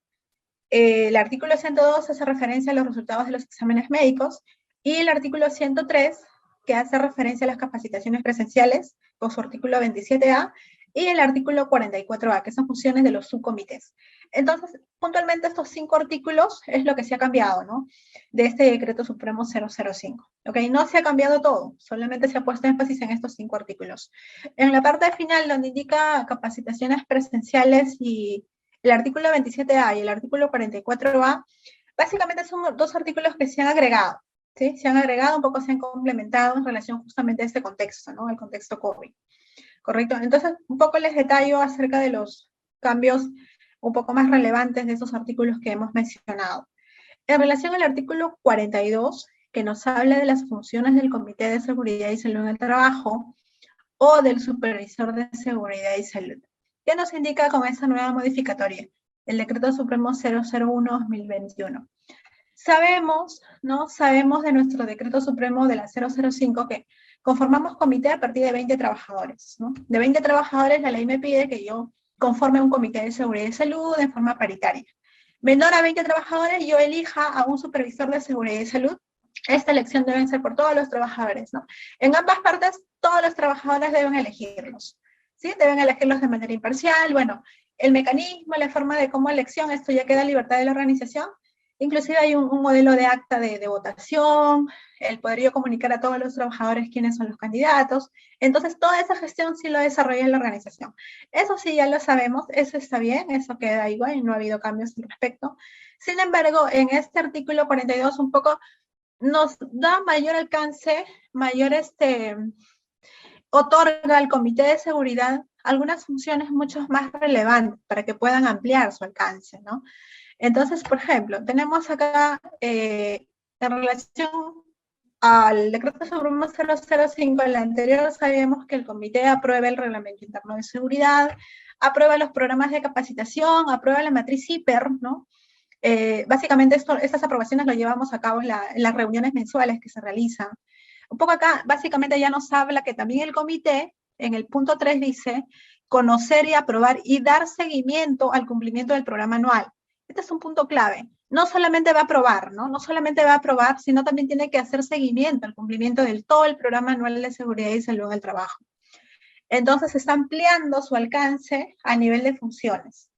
El artículo 102 hace referencia a los resultados de los exámenes médicos y el artículo 103 que hace referencia a las capacitaciones presenciales con su artículo 27A y el artículo 44A, que son funciones de los subcomités. Entonces, puntualmente estos 5 artículos es lo que se ha cambiado, ¿no? De este Decreto Supremo 005. ¿Ok? No se ha cambiado todo, solamente se ha puesto énfasis en estos 5 artículos. En la parte final, donde indica capacitaciones presenciales y el artículo 27A y el artículo 44A, básicamente son 2 artículos que se han agregado, ¿sí? Se han agregado, un poco se han complementado en relación justamente a este contexto, ¿no? El contexto COVID. ¿Correcto? Entonces, un poco les detallo acerca de los cambios un poco más relevantes de esos artículos que hemos mencionado. En relación al artículo 42, que nos habla de las funciones del Comité de Seguridad y Salud en el Trabajo o del Supervisor de Seguridad y Salud. ¿Qué nos indica con esa nueva modificatoria? El Decreto Supremo 001-2021. Sabemos, ¿no? Sabemos de nuestro Decreto Supremo de la 005 que conformamos comité a partir de 20 trabajadores, ¿no? De 20 trabajadores la ley me pide que yo conforme un comité de seguridad y salud de forma paritaria. Menor a 20 trabajadores, yo elija a un supervisor de seguridad y salud. Esta elección debe ser por todos los trabajadores, ¿no? En ambas partes, todos los trabajadores deben elegirlos, ¿sí? Deben elegirlos de manera imparcial. Bueno, el mecanismo, la forma de cómo elección, esto ya queda en libertad de la organización. Inclusive hay un modelo de acta de votación, el poder yo comunicar a todos los trabajadores quiénes son los candidatos. Entonces, toda esa gestión sí lo desarrolla la organización. Eso sí, ya lo sabemos, eso está bien, eso queda igual y no ha habido cambios al respecto. Sin embargo, en este artículo 42 un poco nos da mayor alcance, otorga al Comité de Seguridad algunas funciones mucho más relevantes para que puedan ampliar su alcance, ¿no? Entonces, por ejemplo, tenemos acá, en relación al decreto Supremo 005, el anterior, sabemos que el comité aprueba el reglamento interno de seguridad, aprueba los programas de capacitación, aprueba la matriz CIPER, ¿no? Básicamente estas aprobaciones lo llevamos a cabo en las reuniones mensuales que se realizan. Un poco acá, básicamente ya nos habla que también el comité, en el punto 3 dice, conocer y aprobar y dar seguimiento al cumplimiento del programa anual. Este es un punto clave. No solamente va a aprobar, ¿no? No solamente va a aprobar, sino también tiene que hacer seguimiento al cumplimiento del todo el programa anual de seguridad y salud en el trabajo. Entonces, está ampliando su alcance a nivel de funciones.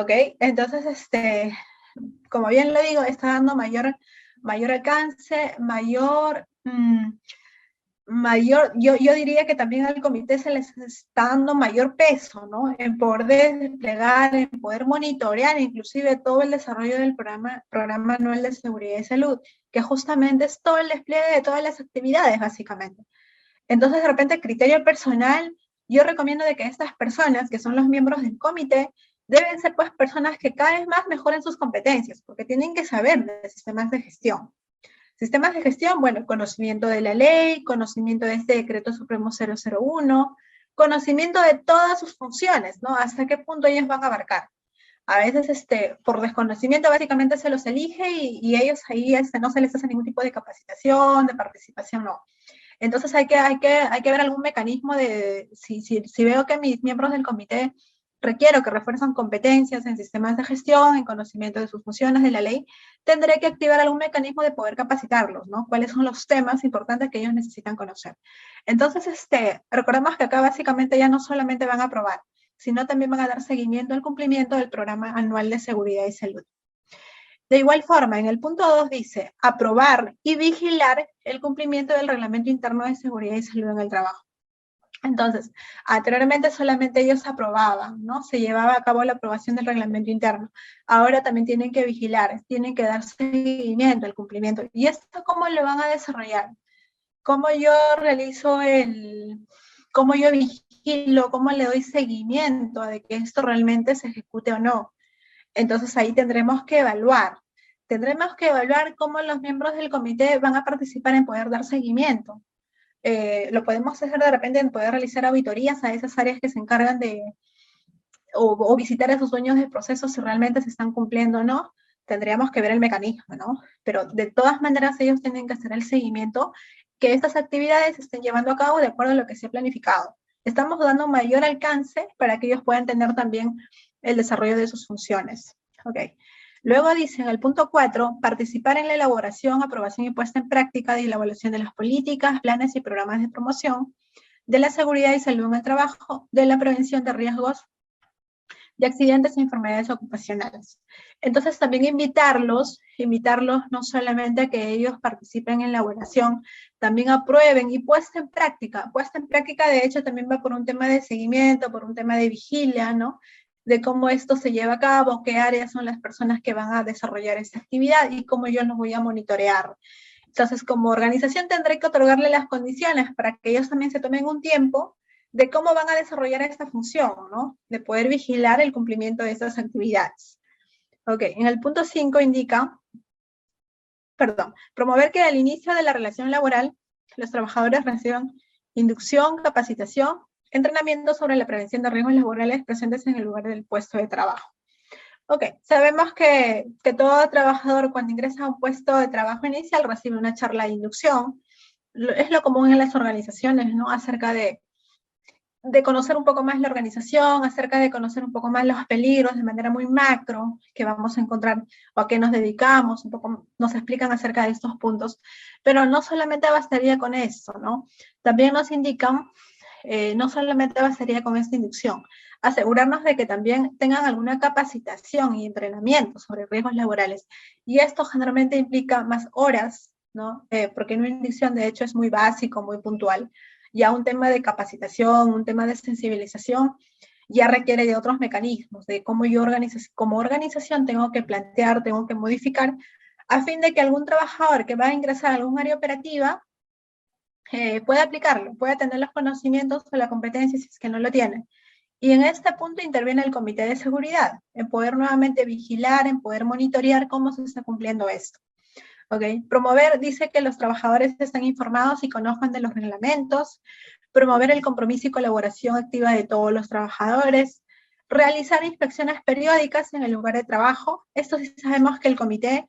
Ok, entonces, como bien lo digo, está dando mayor alcance, yo diría que también al comité se les está dando mayor peso, ¿no? En poder desplegar, en poder monitorear inclusive todo el desarrollo del programa anual de seguridad y salud, que justamente es todo el despliegue de todas las actividades, básicamente. Entonces, de repente, criterio personal, yo recomiendo de que estas personas, que son los miembros del comité, deben ser pues personas que cada vez más mejoren sus competencias, porque tienen que saber de sistemas de gestión. Sistemas de gestión, bueno, conocimiento de la ley, conocimiento de este decreto supremo 001, conocimiento de todas sus funciones, ¿no? Hasta qué punto ellos van a abarcar. A veces, por desconocimiento, básicamente se los elige y ellos ahí no se les hace ningún tipo de capacitación, de participación, no. Entonces hay que ver algún mecanismo de, si veo que mis miembros del comité requiero que refuerzan competencias en sistemas de gestión, en conocimiento de sus funciones de la ley, tendré que activar algún mecanismo de poder capacitarlos, ¿no? ¿Cuáles son los temas importantes que ellos necesitan conocer? Entonces, recordemos que acá básicamente ya no solamente van a aprobar, sino también van a dar seguimiento al cumplimiento del Programa Anual de Seguridad y Salud. De igual forma, en el punto 2 dice, aprobar y vigilar el cumplimiento del Reglamento Interno de Seguridad y Salud en el Trabajo. Entonces, anteriormente solamente ellos aprobaban, ¿no? Se llevaba a cabo la aprobación del reglamento interno. Ahora también tienen que vigilar, tienen que dar seguimiento al cumplimiento. ¿Y esto cómo lo van a desarrollar? ¿Cómo yo realizo cómo yo vigilo, cómo le doy seguimiento a de que esto realmente se ejecute o no? Entonces ahí tendremos que evaluar. Tendremos que evaluar cómo los miembros del comité van a participar en poder dar seguimiento. Lo podemos hacer de repente en poder realizar auditorías a esas áreas que se encargan de, o visitar a esos dueños del proceso si realmente se están cumpliendo o no. Tendríamos que ver el mecanismo, ¿no? Pero de todas maneras ellos tienen que hacer el seguimiento que estas actividades se estén llevando a cabo de acuerdo a lo que se ha planificado. Estamos dando mayor alcance para que ellos puedan tener también el desarrollo de sus funciones. Ok. Luego dice en el punto 4, participar en la elaboración, aprobación y puesta en práctica de la evaluación de las políticas, planes y programas de promoción de la seguridad y salud en el trabajo, de la prevención de riesgos de accidentes y enfermedades ocupacionales. Entonces también invitarlos no solamente a que ellos participen en la elaboración, también aprueben y puesta en práctica. Puesta en práctica, de hecho, también va por un tema de seguimiento, por un tema de vigilia, ¿no? De cómo esto se lleva a cabo, qué áreas son las personas que van a desarrollar esta actividad y cómo yo los voy a monitorear. Entonces, como organización tendré que otorgarle las condiciones para que ellos también se tomen un tiempo de cómo van a desarrollar esta función, ¿no? De poder vigilar el cumplimiento de estas actividades. Ok, en el punto 5 indica, promover que al inicio de la relación laboral los trabajadores reciban inducción, capacitación, entrenamiento sobre la prevención de riesgos laborales presentes en el lugar del puesto de trabajo. Ok, sabemos que todo trabajador cuando ingresa a un puesto de trabajo inicial recibe una charla de inducción. Es lo común en las organizaciones, ¿no? Acerca de conocer un poco más la organización, acerca de conocer un poco más los peligros de manera muy macro que vamos a encontrar o a qué nos dedicamos, un poco nos explican acerca de estos puntos, pero no solamente bastaría con eso, ¿no? También nos indican, no solamente bastaría con esta inducción, asegurarnos de que también tengan alguna capacitación y entrenamiento sobre riesgos laborales, y esto generalmente implica más horas, ¿no? Porque en una inducción de hecho es muy básico, muy puntual. Ya un tema de capacitación, un tema de sensibilización, ya requiere de otros mecanismos, de cómo yo como organización tengo que plantear, tengo que modificar, a fin de que algún trabajador que va a ingresar a algún área operativa pueda aplicarlo, pueda tener los conocimientos o la competencia si es que no lo tiene. Y en este punto interviene el Comité de Seguridad, en poder nuevamente vigilar, en poder monitorear cómo se está cumpliendo esto. Okay. Promover, dice que los trabajadores estén informados y conozcan de los reglamentos, promover el compromiso y colaboración activa de todos los trabajadores, realizar inspecciones periódicas en el lugar de trabajo. Esto sí sabemos que el comité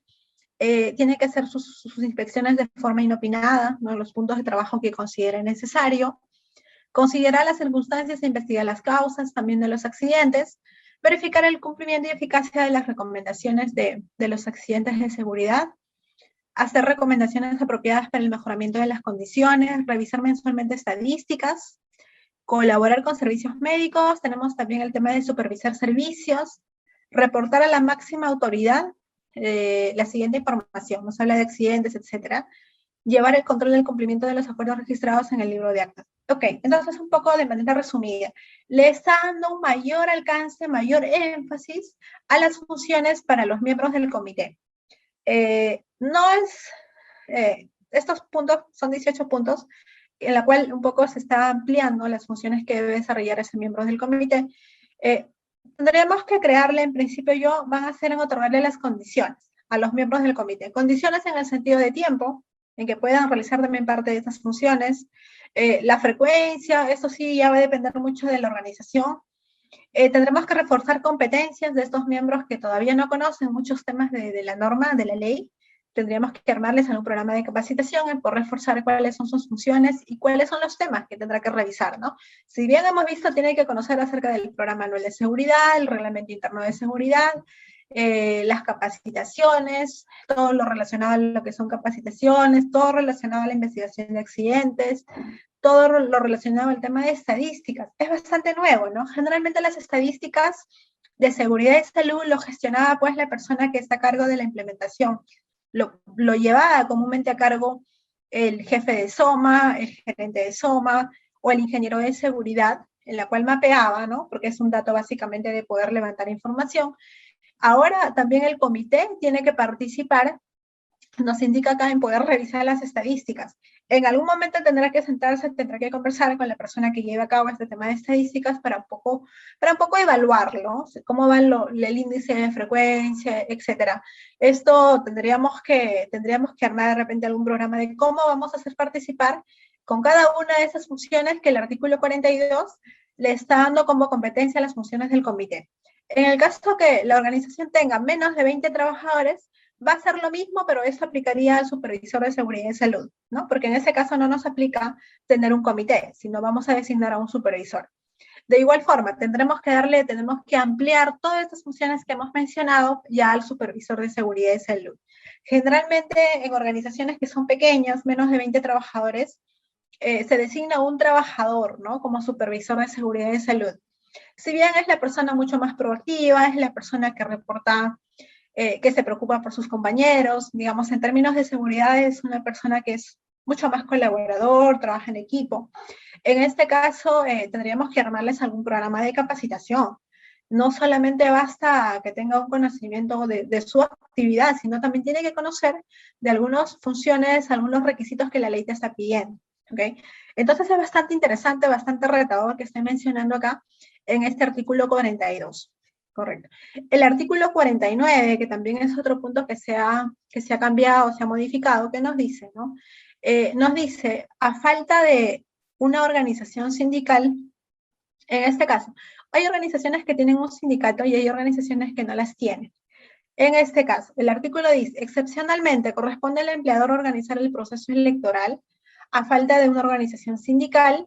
tiene que hacer sus inspecciones de forma inopinada, ¿no? En los puntos de trabajo que considere necesario, considerar las circunstancias e investigar las causas también de los accidentes, verificar el cumplimiento y eficacia de las recomendaciones de los accidentes de seguridad, hacer recomendaciones apropiadas para el mejoramiento de las condiciones, revisar mensualmente estadísticas, colaborar con servicios médicos, tenemos también el tema de supervisar servicios, reportar a la máxima autoridad la siguiente información. Nos habla de accidentes, etcétera. Llevar el control del cumplimiento de los acuerdos registrados en el libro de actas. Ok, entonces un poco de manera resumida. Le está dando un mayor alcance, mayor énfasis a las funciones para los miembros del comité. Estos puntos son 18 puntos, en la cual un poco se está ampliando las funciones que debe desarrollar ese miembro del comité. Tendríamos que crearle, en principio van a ser en otorgarle las condiciones a los miembros del comité. Condiciones en el sentido de tiempo, en que puedan realizar también parte de estas funciones. La frecuencia, eso sí ya va a depender mucho de la organización. Tendremos que reforzar competencias de estos miembros que todavía no conocen muchos temas de la norma, de la ley. Tendríamos que armarles algún programa de capacitación por reforzar cuáles son sus funciones y cuáles son los temas que tendrá que revisar, ¿no? Si bien hemos visto, tiene que conocer acerca del programa anual de seguridad, el reglamento interno de seguridad, las capacitaciones, todo lo relacionado a lo que son capacitaciones, todo relacionado a la investigación de accidentes, todo lo relacionado al tema de estadísticas. Es bastante nuevo, ¿no? Generalmente las estadísticas de seguridad y salud lo gestionaba pues la persona que está a cargo de la implementación. Lo llevaba comúnmente a cargo el jefe de SOMA, el gerente de SOMA o el ingeniero de seguridad, en la cual mapeaba, ¿no? Porque es un dato básicamente de poder levantar información. Ahora también el comité tiene que participar, nos indica acá, en poder revisar las estadísticas. En algún momento tendrá que sentarse, tendrá que conversar con la persona que lleva a cabo este tema de estadísticas para un poco evaluarlo, cómo va el índice de frecuencia, etcétera. Esto tendríamos que armar de repente algún programa de cómo vamos a hacer participar con cada una de esas funciones que el artículo 42 le está dando como competencia a las funciones del comité. En el caso que la organización tenga menos de 20 trabajadores, va a ser lo mismo, pero esto aplicaría al supervisor de seguridad y salud, ¿no? Porque en ese caso no nos aplica tener un comité, sino vamos a designar a un supervisor. De igual forma, tenemos que ampliar todas estas funciones que hemos mencionado ya al supervisor de seguridad y salud. Generalmente en organizaciones que son pequeñas, menos de 20 trabajadores, se designa un trabajador, ¿no? Como supervisor de seguridad y salud. Si bien es la persona mucho más proactiva, es la persona que reporta, que se preocupa por sus compañeros, digamos, en términos de seguridad es una persona que es mucho más colaborador, trabaja en equipo. En este caso, tendríamos que armarles algún programa de capacitación. No solamente basta que tenga un conocimiento de su actividad, sino también tiene que conocer de algunas funciones, algunos requisitos que la ley te está pidiendo. ¿Okay? Entonces es bastante interesante, bastante retador que esté mencionando acá en este artículo 42. Correcto. El artículo 49, que también es otro punto que se ha cambiado, se ha modificado, ¿qué nos dice? ¿No? Nos dice, a falta de una organización sindical, en este caso, hay organizaciones que tienen un sindicato y hay organizaciones que no las tienen. En este caso, el artículo dice, excepcionalmente corresponde al empleador organizar el proceso electoral a falta de una organización sindical.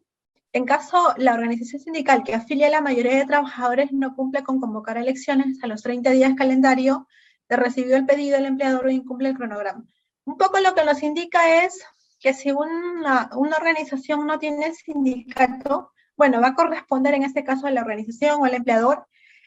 En caso, la organización sindical que afilia a la mayoría de trabajadores no cumple con convocar elecciones a los 30 días calendario de recibido el pedido del empleador o incumple el cronograma. Un poco lo que nos indica es que si una organización no tiene sindicato, bueno, va a corresponder en este caso a la organización o al empleador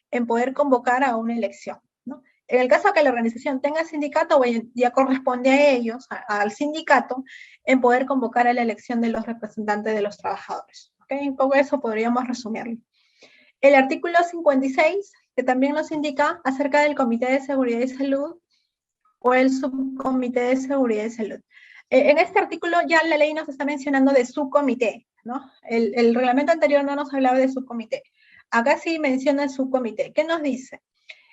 en poder convocar a una elección, ¿no? En el caso que la organización tenga sindicato, ya corresponde a ellos, al sindicato, en poder convocar a la elección de los representantes de los trabajadores. ¿Okay? Un poco eso podríamos resumirlo. El artículo 56, que también nos indica acerca del Comité de Seguridad y Salud o el Subcomité de Seguridad y Salud. En este artículo ya la ley nos está mencionando de subcomité, ¿no? El reglamento anterior no nos hablaba de subcomité. Acá sí menciona el subcomité. ¿Qué nos dice?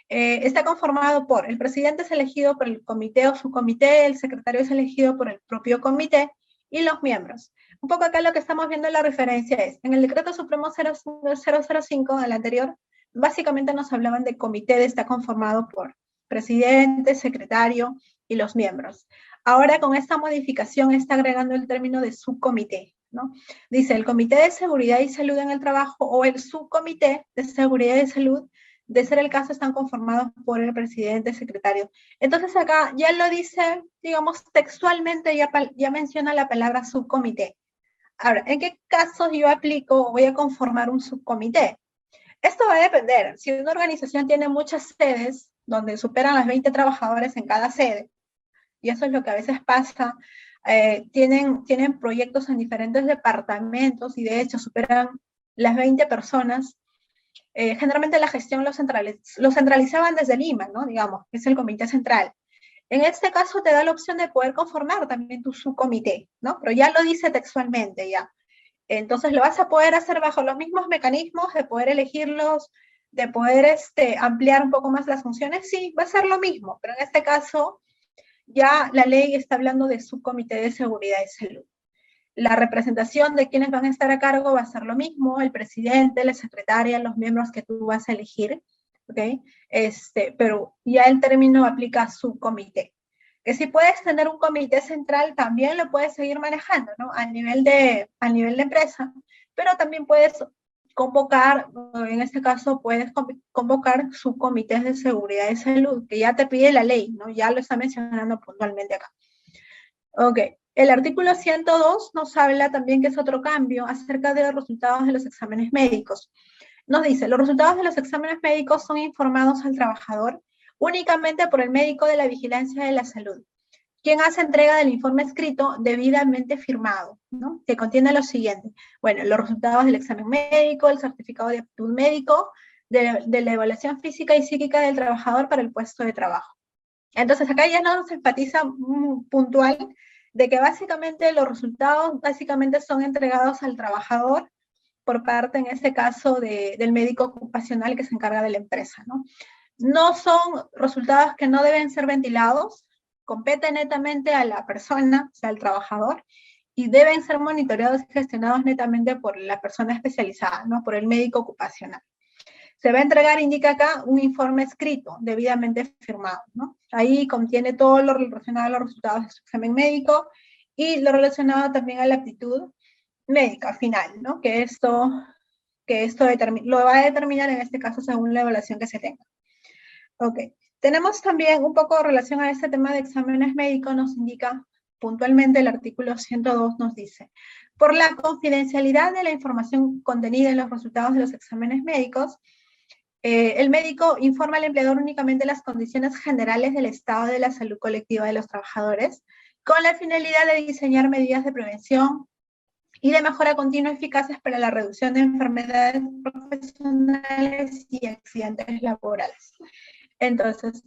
Está conformado por el presidente es elegido por el comité o subcomité, el secretario es elegido por el propio comité y los miembros. Un poco acá lo que estamos viendo en la referencia es, en el decreto supremo 005, el anterior, básicamente nos hablaban de comité, está conformado por presidente, secretario y los miembros. Ahora con esta modificación está agregando el término de subcomité, ¿no? Dice el comité de seguridad y salud en el trabajo o el subcomité de seguridad y salud, de ser el caso, están conformados por el presidente, secretario. Entonces acá ya lo dice, digamos, textualmente ya menciona la palabra subcomité. Ahora, ¿en qué casos yo aplico o voy a conformar un subcomité? Esto va a depender. Si una organización tiene muchas sedes, donde superan las 20 trabajadores en cada sede, y eso es lo que a veces pasa, tienen proyectos en diferentes departamentos y de hecho superan las 20 personas, generalmente la gestión lo centralizaban desde Lima, ¿no? Digamos, que es el comité central. En este caso te da la opción de poder conformar también tu subcomité, ¿no? Pero ya lo dice textualmente ya. Entonces lo vas a poder hacer bajo los mismos mecanismos de poder elegirlos, de poder ampliar un poco más las funciones. Sí, va a ser lo mismo, pero en este caso ya la ley está hablando de subcomité de seguridad y salud. La representación de quienes van a estar a cargo va a ser lo mismo, el presidente, la secretaria, los miembros que tú vas a elegir, ¿ok? Pero ya el término aplica a subcomité. Que si puedes tener un comité central, también lo puedes seguir manejando, ¿no? A nivel de empresa, pero también puedes convocar, en este caso puedes convocar subcomités de seguridad y salud, que ya te pide la ley, ¿no? Ya lo está mencionando puntualmente acá. Ok, el artículo 102 nos habla también, que es otro cambio, acerca de los resultados de los exámenes médicos. Nos dice, los resultados de los exámenes médicos son informados al trabajador únicamente por el médico de la vigilancia de la salud, quien hace entrega del informe escrito debidamente firmado, ¿no? Que contiene lo siguiente. Bueno, los resultados del examen médico, el certificado de aptitud médico, de la evaluación física y psíquica del trabajador para el puesto de trabajo. Entonces acá ya nos enfatiza puntual de que básicamente los resultados básicamente son entregados al trabajador por parte, en este caso, del médico ocupacional que se encarga de la empresa, ¿no? No son resultados que no deben ser ventilados, competen netamente a la persona, o sea, al trabajador, y deben ser monitoreados y gestionados netamente por la persona especializada, ¿no? Por el médico ocupacional. Se va a entregar, indica acá, un informe escrito, debidamente firmado, ¿no? Ahí contiene todo lo relacionado a los resultados de su examen médico y lo relacionado también a la aptitud médica final, ¿no? Que esto lo va a determinar en este caso según la evaluación que se tenga. Ok. Tenemos también un poco en relación a este tema de exámenes médicos, nos indica puntualmente el artículo 102, nos dice, por la confidencialidad de la información contenida en los resultados de los exámenes médicos, el médico informa al empleador únicamente las condiciones generales del estado de la salud colectiva de los trabajadores, con la finalidad de diseñar medidas de prevención y de mejora continua eficaces para la reducción de enfermedades profesionales y accidentes laborales. Entonces,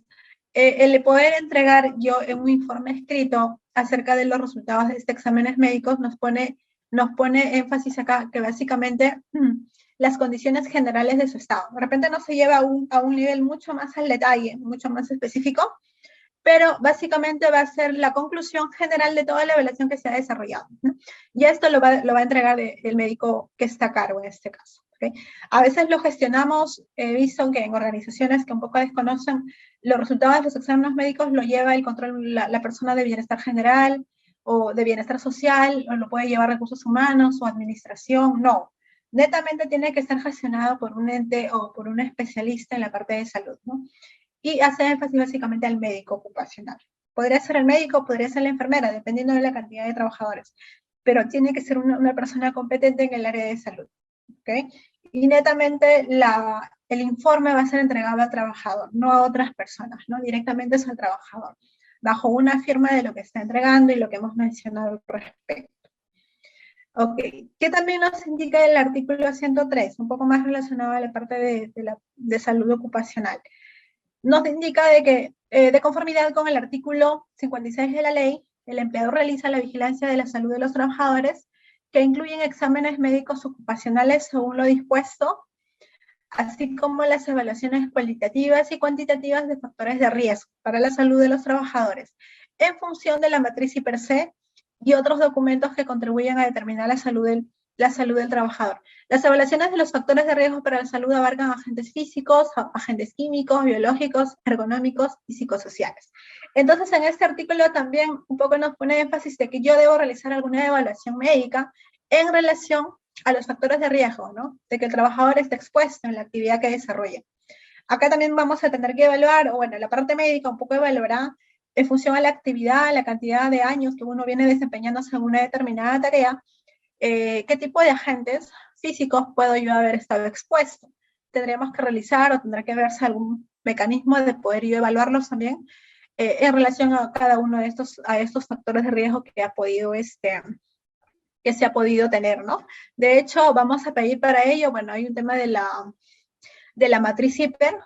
el poder entregar yo en un informe escrito acerca de los resultados de estos exámenes médicos nos pone énfasis acá que básicamente las condiciones generales de su estado. De repente no se lleva a un nivel mucho más al detalle, mucho más específico, pero básicamente va a ser la conclusión general de toda la evaluación que se ha desarrollado, ¿no? Y esto lo va a entregar el médico que está a cargo en este caso. ¿Okay? A veces lo gestionamos, he visto que en organizaciones que un poco desconocen los resultados de los exámenes médicos lo lleva el control la persona de bienestar general o de bienestar social, o lo puede llevar recursos humanos o administración, no. Netamente tiene que estar gestionado por un ente o por un especialista en la parte de salud, ¿no? Y hace énfasis básicamente al médico ocupacional. Podría ser el médico, podría ser la enfermera, dependiendo de la cantidad de trabajadores, pero tiene que ser una persona competente en el área de salud. ¿Okay? Y netamente el informe va a ser entregado al trabajador, no a otras personas, ¿no? Directamente es al trabajador, bajo una firma de lo que está entregando y lo que hemos mencionado al respecto. Ok, ¿qué también nos indica el artículo 103? Un poco más relacionado a la parte de salud ocupacional. Nos indica de que, de conformidad con el artículo 56 de la ley, el empleador realiza la vigilancia de la salud de los trabajadores, que incluyen exámenes médicos ocupacionales según lo dispuesto, así como las evaluaciones cualitativas y cuantitativas de factores de riesgo para la salud de los trabajadores, en función de la matriz IPRC y otros documentos que contribuyen a determinar la salud del trabajador. Las evaluaciones de los factores de riesgo para la salud abarcan agentes físicos, agentes químicos, biológicos, ergonómicos y psicosociales. Entonces, en este artículo también un poco nos pone énfasis de que yo debo realizar alguna evaluación médica en relación a los factores de riesgo, ¿no? De que el trabajador esté expuesto en la actividad que desarrolla. Acá también vamos a tener que evaluar, o bueno, la parte médica un poco evaluará en función a la actividad, la cantidad de años que uno viene desempeñándose en una determinada tarea, qué tipo de agentes físicos puedo yo haber estado expuesto. tendríamos que realizar o tendrá que verse algún mecanismo de poder yo evaluarlos también en relación a cada uno de estos factores de riesgo que se ha podido tener, ¿no? De hecho, vamos a pedir para ello, bueno, hay un tema de la matriz CIPER,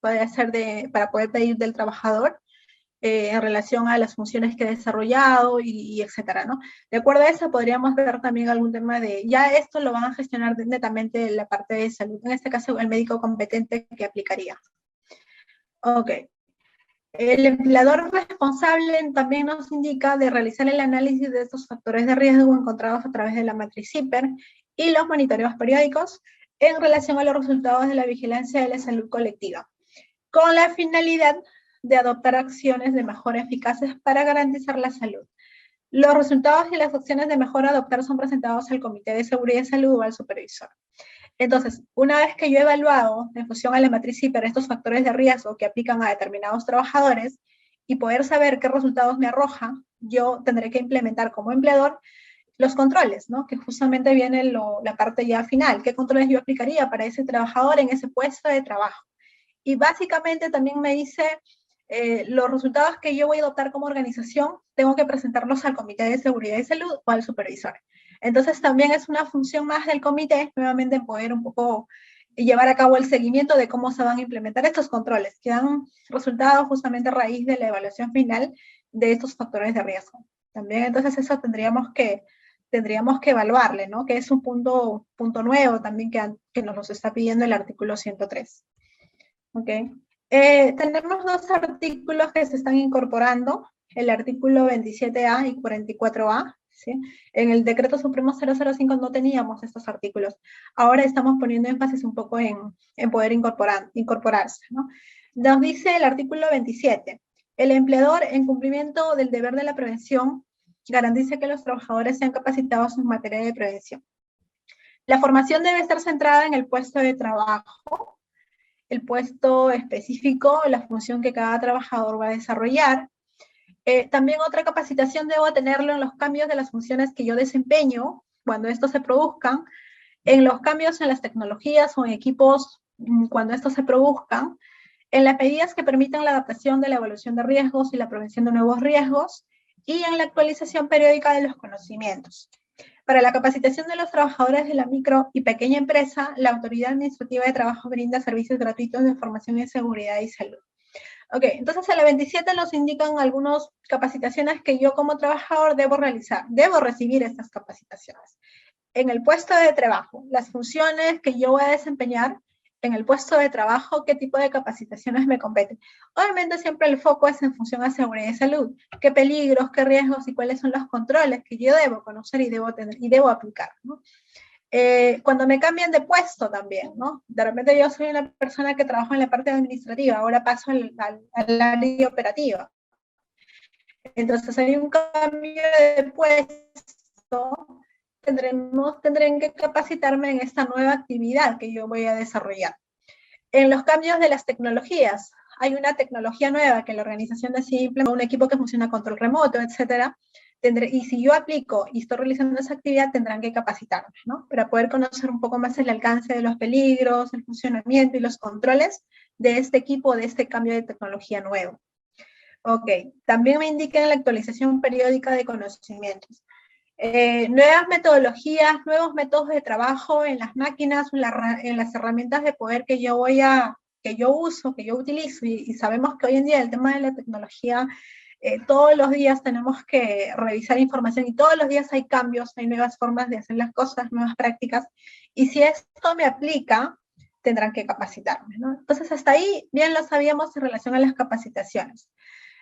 puede ser para poder pedir del trabajador, en relación a las funciones que he desarrollado y etcétera, ¿no? De acuerdo a eso, podríamos ver también algún tema ya esto lo van a gestionar netamente la parte de salud, en este caso el médico competente que aplicaría. Ok. El empleador responsable también nos indica de realizar el análisis de estos factores de riesgo encontrados a través de la matriz CIPER y los monitoreos periódicos en relación a los resultados de la vigilancia de la salud colectiva, con la finalidad de adoptar acciones de mejora eficaces para garantizar la salud. Los resultados y las acciones de mejora a adoptar son presentados al Comité de Seguridad y Salud o al supervisor. Entonces, una vez que yo he evaluado en función a la matriz CIPER estos factores de riesgo que aplican a determinados trabajadores y poder saber qué resultados me arroja, yo tendré que implementar como empleador los controles, ¿no? Que justamente viene la parte ya final. ¿Qué controles yo aplicaría para ese trabajador en ese puesto de trabajo? Y básicamente también me dice los resultados que yo voy a adoptar como organización, tengo que presentarlos al Comité de Seguridad y Salud o al supervisor. Entonces también es una función más del comité, nuevamente en poder un poco llevar a cabo el seguimiento de cómo se van a implementar estos controles, que dan resultados justamente a raíz de la evaluación final de estos factores de riesgo. También entonces eso tendríamos que evaluarle, ¿no? Que es un punto nuevo también que nos está pidiendo el artículo 103. ¿Ok? Tenemos dos artículos que se están incorporando, el artículo 27A y 44A. ¿Sí? En el Decreto Supremo 005 no teníamos estos artículos. Ahora estamos poniendo énfasis un poco en poder incorporarse, ¿no? Nos dice el artículo 27, el empleador, en cumplimiento del deber de la prevención, garantiza que los trabajadores sean capacitados en materia de prevención. La formación debe estar centrada en el puesto de trabajo, el puesto específico, la función que cada trabajador va a desarrollar. También otra capacitación debo tenerlo en los cambios de las funciones que yo desempeño, cuando estos se produzcan, en los cambios en las tecnologías o en equipos, cuando estos se produzcan, en las medidas que permitan la adaptación de la evaluación de riesgos y la prevención de nuevos riesgos, y en la actualización periódica de los conocimientos. Para la capacitación de los trabajadores de la micro y pequeña empresa, la Autoridad Administrativa de Trabajo brinda servicios gratuitos de formación en seguridad y salud. Ok, entonces en la 27 nos indican algunas capacitaciones que yo como trabajador debo realizar. Debo recibir estas capacitaciones. En el puesto de trabajo, las funciones que yo voy a desempeñar en el puesto de trabajo, qué tipo de capacitaciones me competen. Obviamente siempre el foco es en función a seguridad y salud. Qué peligros, qué riesgos y cuáles son los controles que yo debo conocer y debo tener y debo aplicar, ¿no? Cuando me cambian de puesto también, ¿no? De repente yo soy una persona que trabaja en la parte administrativa, ahora paso al área operativa. Entonces hay un cambio de puesto, tendré que capacitarme en esta nueva actividad que yo voy a desarrollar. En los cambios de las tecnologías, hay una tecnología nueva que la organización decide implementar, un equipo que funciona a control remoto, etcétera. Y si yo aplico y estoy realizando esa actividad, tendrán que capacitarme, ¿no? Para poder conocer un poco más el alcance de los peligros, el funcionamiento y los controles de este equipo, de este cambio de tecnología nuevo. Ok, también me indican la actualización periódica de conocimientos. Nuevas metodologías, nuevos métodos de trabajo en las máquinas, en las herramientas de poder que yo uso, que yo utilizo, y sabemos que hoy en día el tema de la tecnología, todos los días tenemos que revisar información y todos los días hay cambios, hay nuevas formas de hacer las cosas, nuevas prácticas, y si esto me aplica, tendrán que capacitarme, ¿no? Entonces, hasta ahí bien lo sabíamos en relación a las capacitaciones.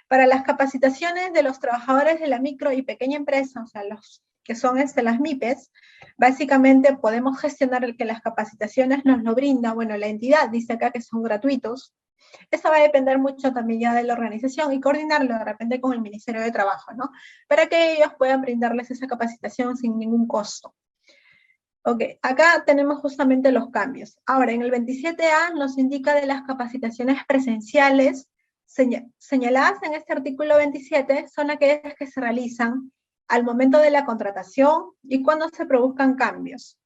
Para las capacitaciones de los trabajadores de la micro y pequeña empresa, o sea, los que son las MIPES, básicamente podemos gestionar que las capacitaciones nos lo brinda, bueno, la entidad dice acá que son gratuitos. Eso va a depender mucho también ya de la organización y coordinarlo de repente con el Ministerio de Trabajo, ¿no? Para que ellos puedan brindarles esa capacitación sin ningún costo. Ok, acá tenemos justamente los cambios. Ahora, en el 27A nos indica de las capacitaciones presenciales señaladas en este artículo 27 son aquellas que se realizan al momento de la contratación y cuando se produzcan cambios.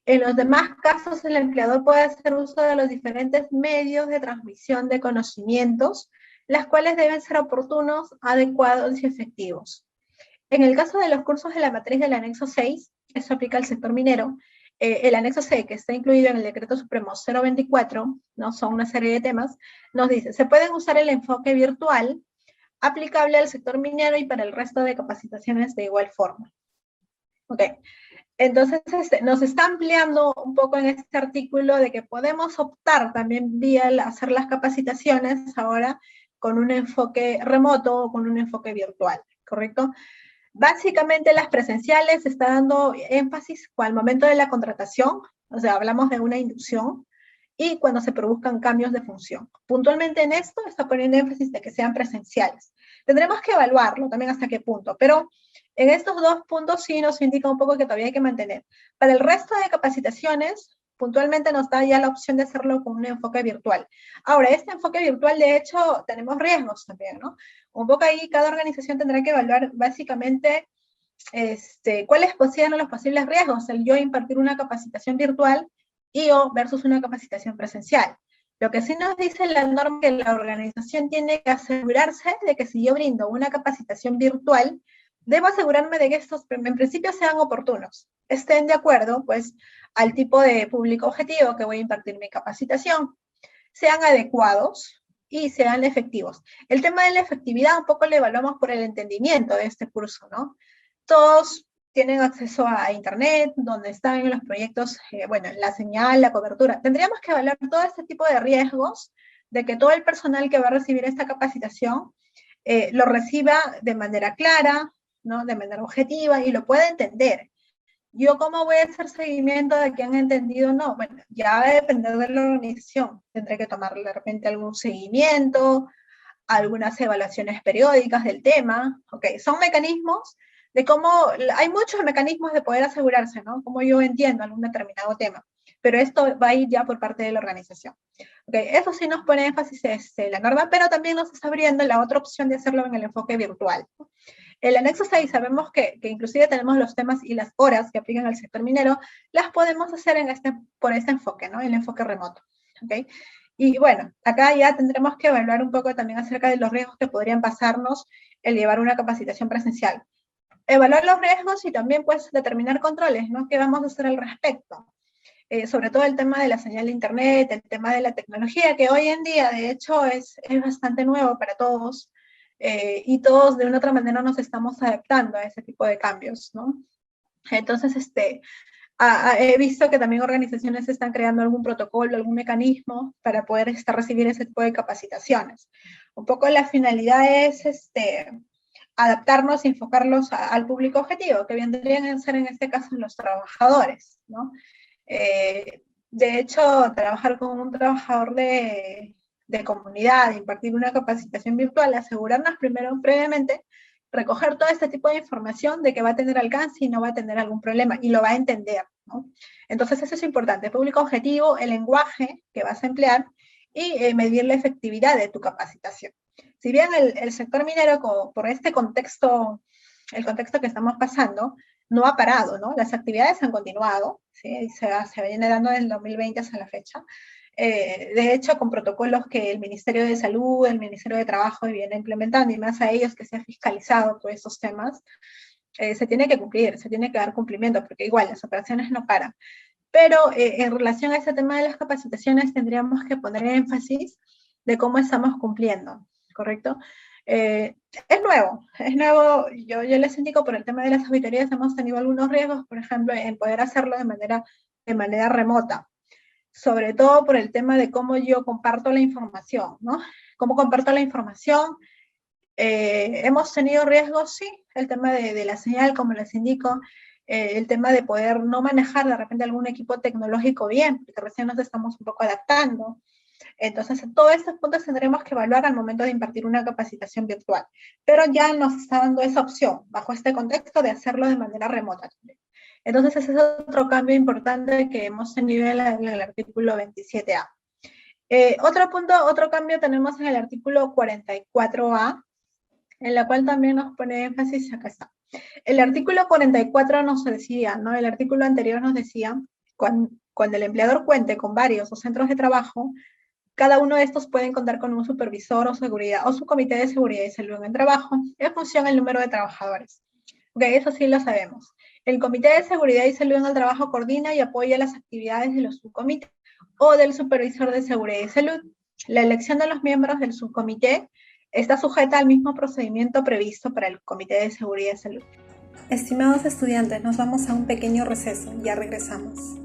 En los demás casos, el empleador puede hacer uso de los diferentes medios de transmisión de conocimientos, las cuales deben ser oportunos, adecuados y efectivos. En el caso de los cursos de la matriz del anexo 6, eso aplica al sector minero, el anexo 6, que está incluido en el Decreto Supremo 024, ¿no? Son una serie de temas, nos dice, se pueden usar el enfoque virtual aplicable al sector minero y para el resto de capacitaciones de igual forma. Ok, entonces nos está ampliando un poco en este artículo de que podemos optar también vía hacer las capacitaciones ahora con un enfoque remoto o con un enfoque virtual, ¿correcto? Básicamente las presenciales se está dando énfasis al momento de la contratación, o sea, hablamos de una inducción, y cuando se produzcan cambios de función. Puntualmente en esto está poniendo énfasis de que sean presenciales. Tendremos que evaluarlo también hasta qué punto, pero en estos dos puntos sí nos indica un poco que todavía hay que mantener. Para el resto de capacitaciones, puntualmente nos da ya la opción de hacerlo con un enfoque virtual. Ahora, este enfoque virtual, de hecho, tenemos riesgos también, ¿no? Un poco ahí cada organización tendrá que evaluar básicamente cuáles sean los posibles riesgos, el yo impartir una capacitación virtual y o versus una capacitación presencial. Lo que sí nos dice la norma es que la organización tiene que asegurarse de que si yo brindo una capacitación virtual, debo asegurarme de que estos en principio sean oportunos, estén de acuerdo pues al tipo de público objetivo que voy a impartir mi capacitación, sean adecuados y sean efectivos. El tema de la efectividad un poco lo evaluamos por el entendimiento de este curso, ¿no? Todos tienen acceso a internet, donde están en los proyectos, bueno, la señal, la cobertura. Tendríamos que evaluar todo este tipo de riesgos de que todo el personal que va a recibir esta capacitación lo reciba de manera clara, ¿no? De manera objetiva y lo pueda entender. ¿Yo cómo voy a hacer seguimiento de que han entendido o no? Bueno, ya va a depender de la organización. Tendré que tomar de repente algún seguimiento, algunas evaluaciones periódicas del tema. Ok, son mecanismos de cómo, hay muchos mecanismos de poder asegurarse, ¿no? Como yo entiendo algún determinado tema, pero esto va a ir ya por parte de la organización. Ok, eso sí nos pone énfasis la norma, pero también nos está abriendo la otra opción de hacerlo en el enfoque virtual. El anexo 6 sabemos que inclusive tenemos los temas y las horas que aplican al sector minero, las podemos hacer por este enfoque, ¿no? El enfoque remoto. ¿Ok? Y bueno, acá ya tendremos que evaluar un poco también acerca de los riesgos que podrían pasarnos el llevar una capacitación presencial. Evaluar los riesgos y también pues determinar controles, ¿no? ¿Qué vamos a hacer al respecto? Sobre todo el tema de la señal de internet, el tema de la tecnología, que hoy en día de hecho es bastante nuevo para todos, y todos de una u otra manera nos estamos adaptando a ese tipo de cambios, ¿no? Entonces, he visto que también organizaciones están creando algún protocolo, algún mecanismo para poder recibir ese tipo de capacitaciones. Un poco la finalidad es adaptarnos y enfocarlos al público objetivo, que vendrían a ser en este caso los trabajadores, ¿no? De hecho, trabajar con un trabajador de comunidad, impartir una capacitación virtual, asegurarnos previamente, recoger todo este tipo de información de que va a tener alcance y no va a tener algún problema, y lo va a entender, ¿no? Entonces eso es importante, público objetivo, el lenguaje que vas a emplear y medir la efectividad de tu capacitación. Si bien el sector minero, por este contexto, el contexto que estamos pasando, no ha parado, ¿no? Las actividades han continuado, ¿sí? Se viene dando desde el 2020 hasta la fecha. De hecho, con protocolos que el Ministerio de Salud, el Ministerio de Trabajo viene implementando, y más a ellos que se ha fiscalizado todos estos temas, se tiene que cumplir, se tiene que dar cumplimiento, porque igual las operaciones no paran. Pero en relación a ese tema de las capacitaciones, tendríamos que poner énfasis de cómo estamos cumpliendo, ¿correcto? Es nuevo, yo les indico por el tema de las auditorías hemos tenido algunos riesgos, por ejemplo, en poder hacerlo de manera remota, sobre todo por el tema de cómo yo comparto la información, ¿no? ¿Cómo comparto la información? Hemos tenido riesgos, sí, el tema de la señal, como les indico, el tema de poder no manejar de repente algún equipo tecnológico bien, porque recién nos estamos un poco adaptando. Entonces, todos estos puntos tendremos que evaluar al momento de impartir una capacitación virtual, pero ya nos está dando esa opción, bajo este contexto, de hacerlo de manera remota. Entonces, ese es otro cambio importante que hemos tenido en el artículo 27A. Otro cambio tenemos en el artículo 44A, en la cual también nos pone énfasis, acá está. El artículo 44 nos decía, ¿no? El artículo anterior nos decía Cuando el empleador cuente con varios o centros de trabajo, cada uno de estos pueden contar con un supervisor o seguridad o su comité de seguridad y salud en el trabajo en función del número de trabajadores. Ok, eso sí lo sabemos. El comité de seguridad y salud en el trabajo coordina y apoya las actividades de los subcomités o del supervisor de seguridad y salud. La elección de los miembros del subcomité está sujeta al mismo procedimiento previsto para el comité de seguridad y salud. Estimados estudiantes, nos vamos a un pequeño receso, ya regresamos.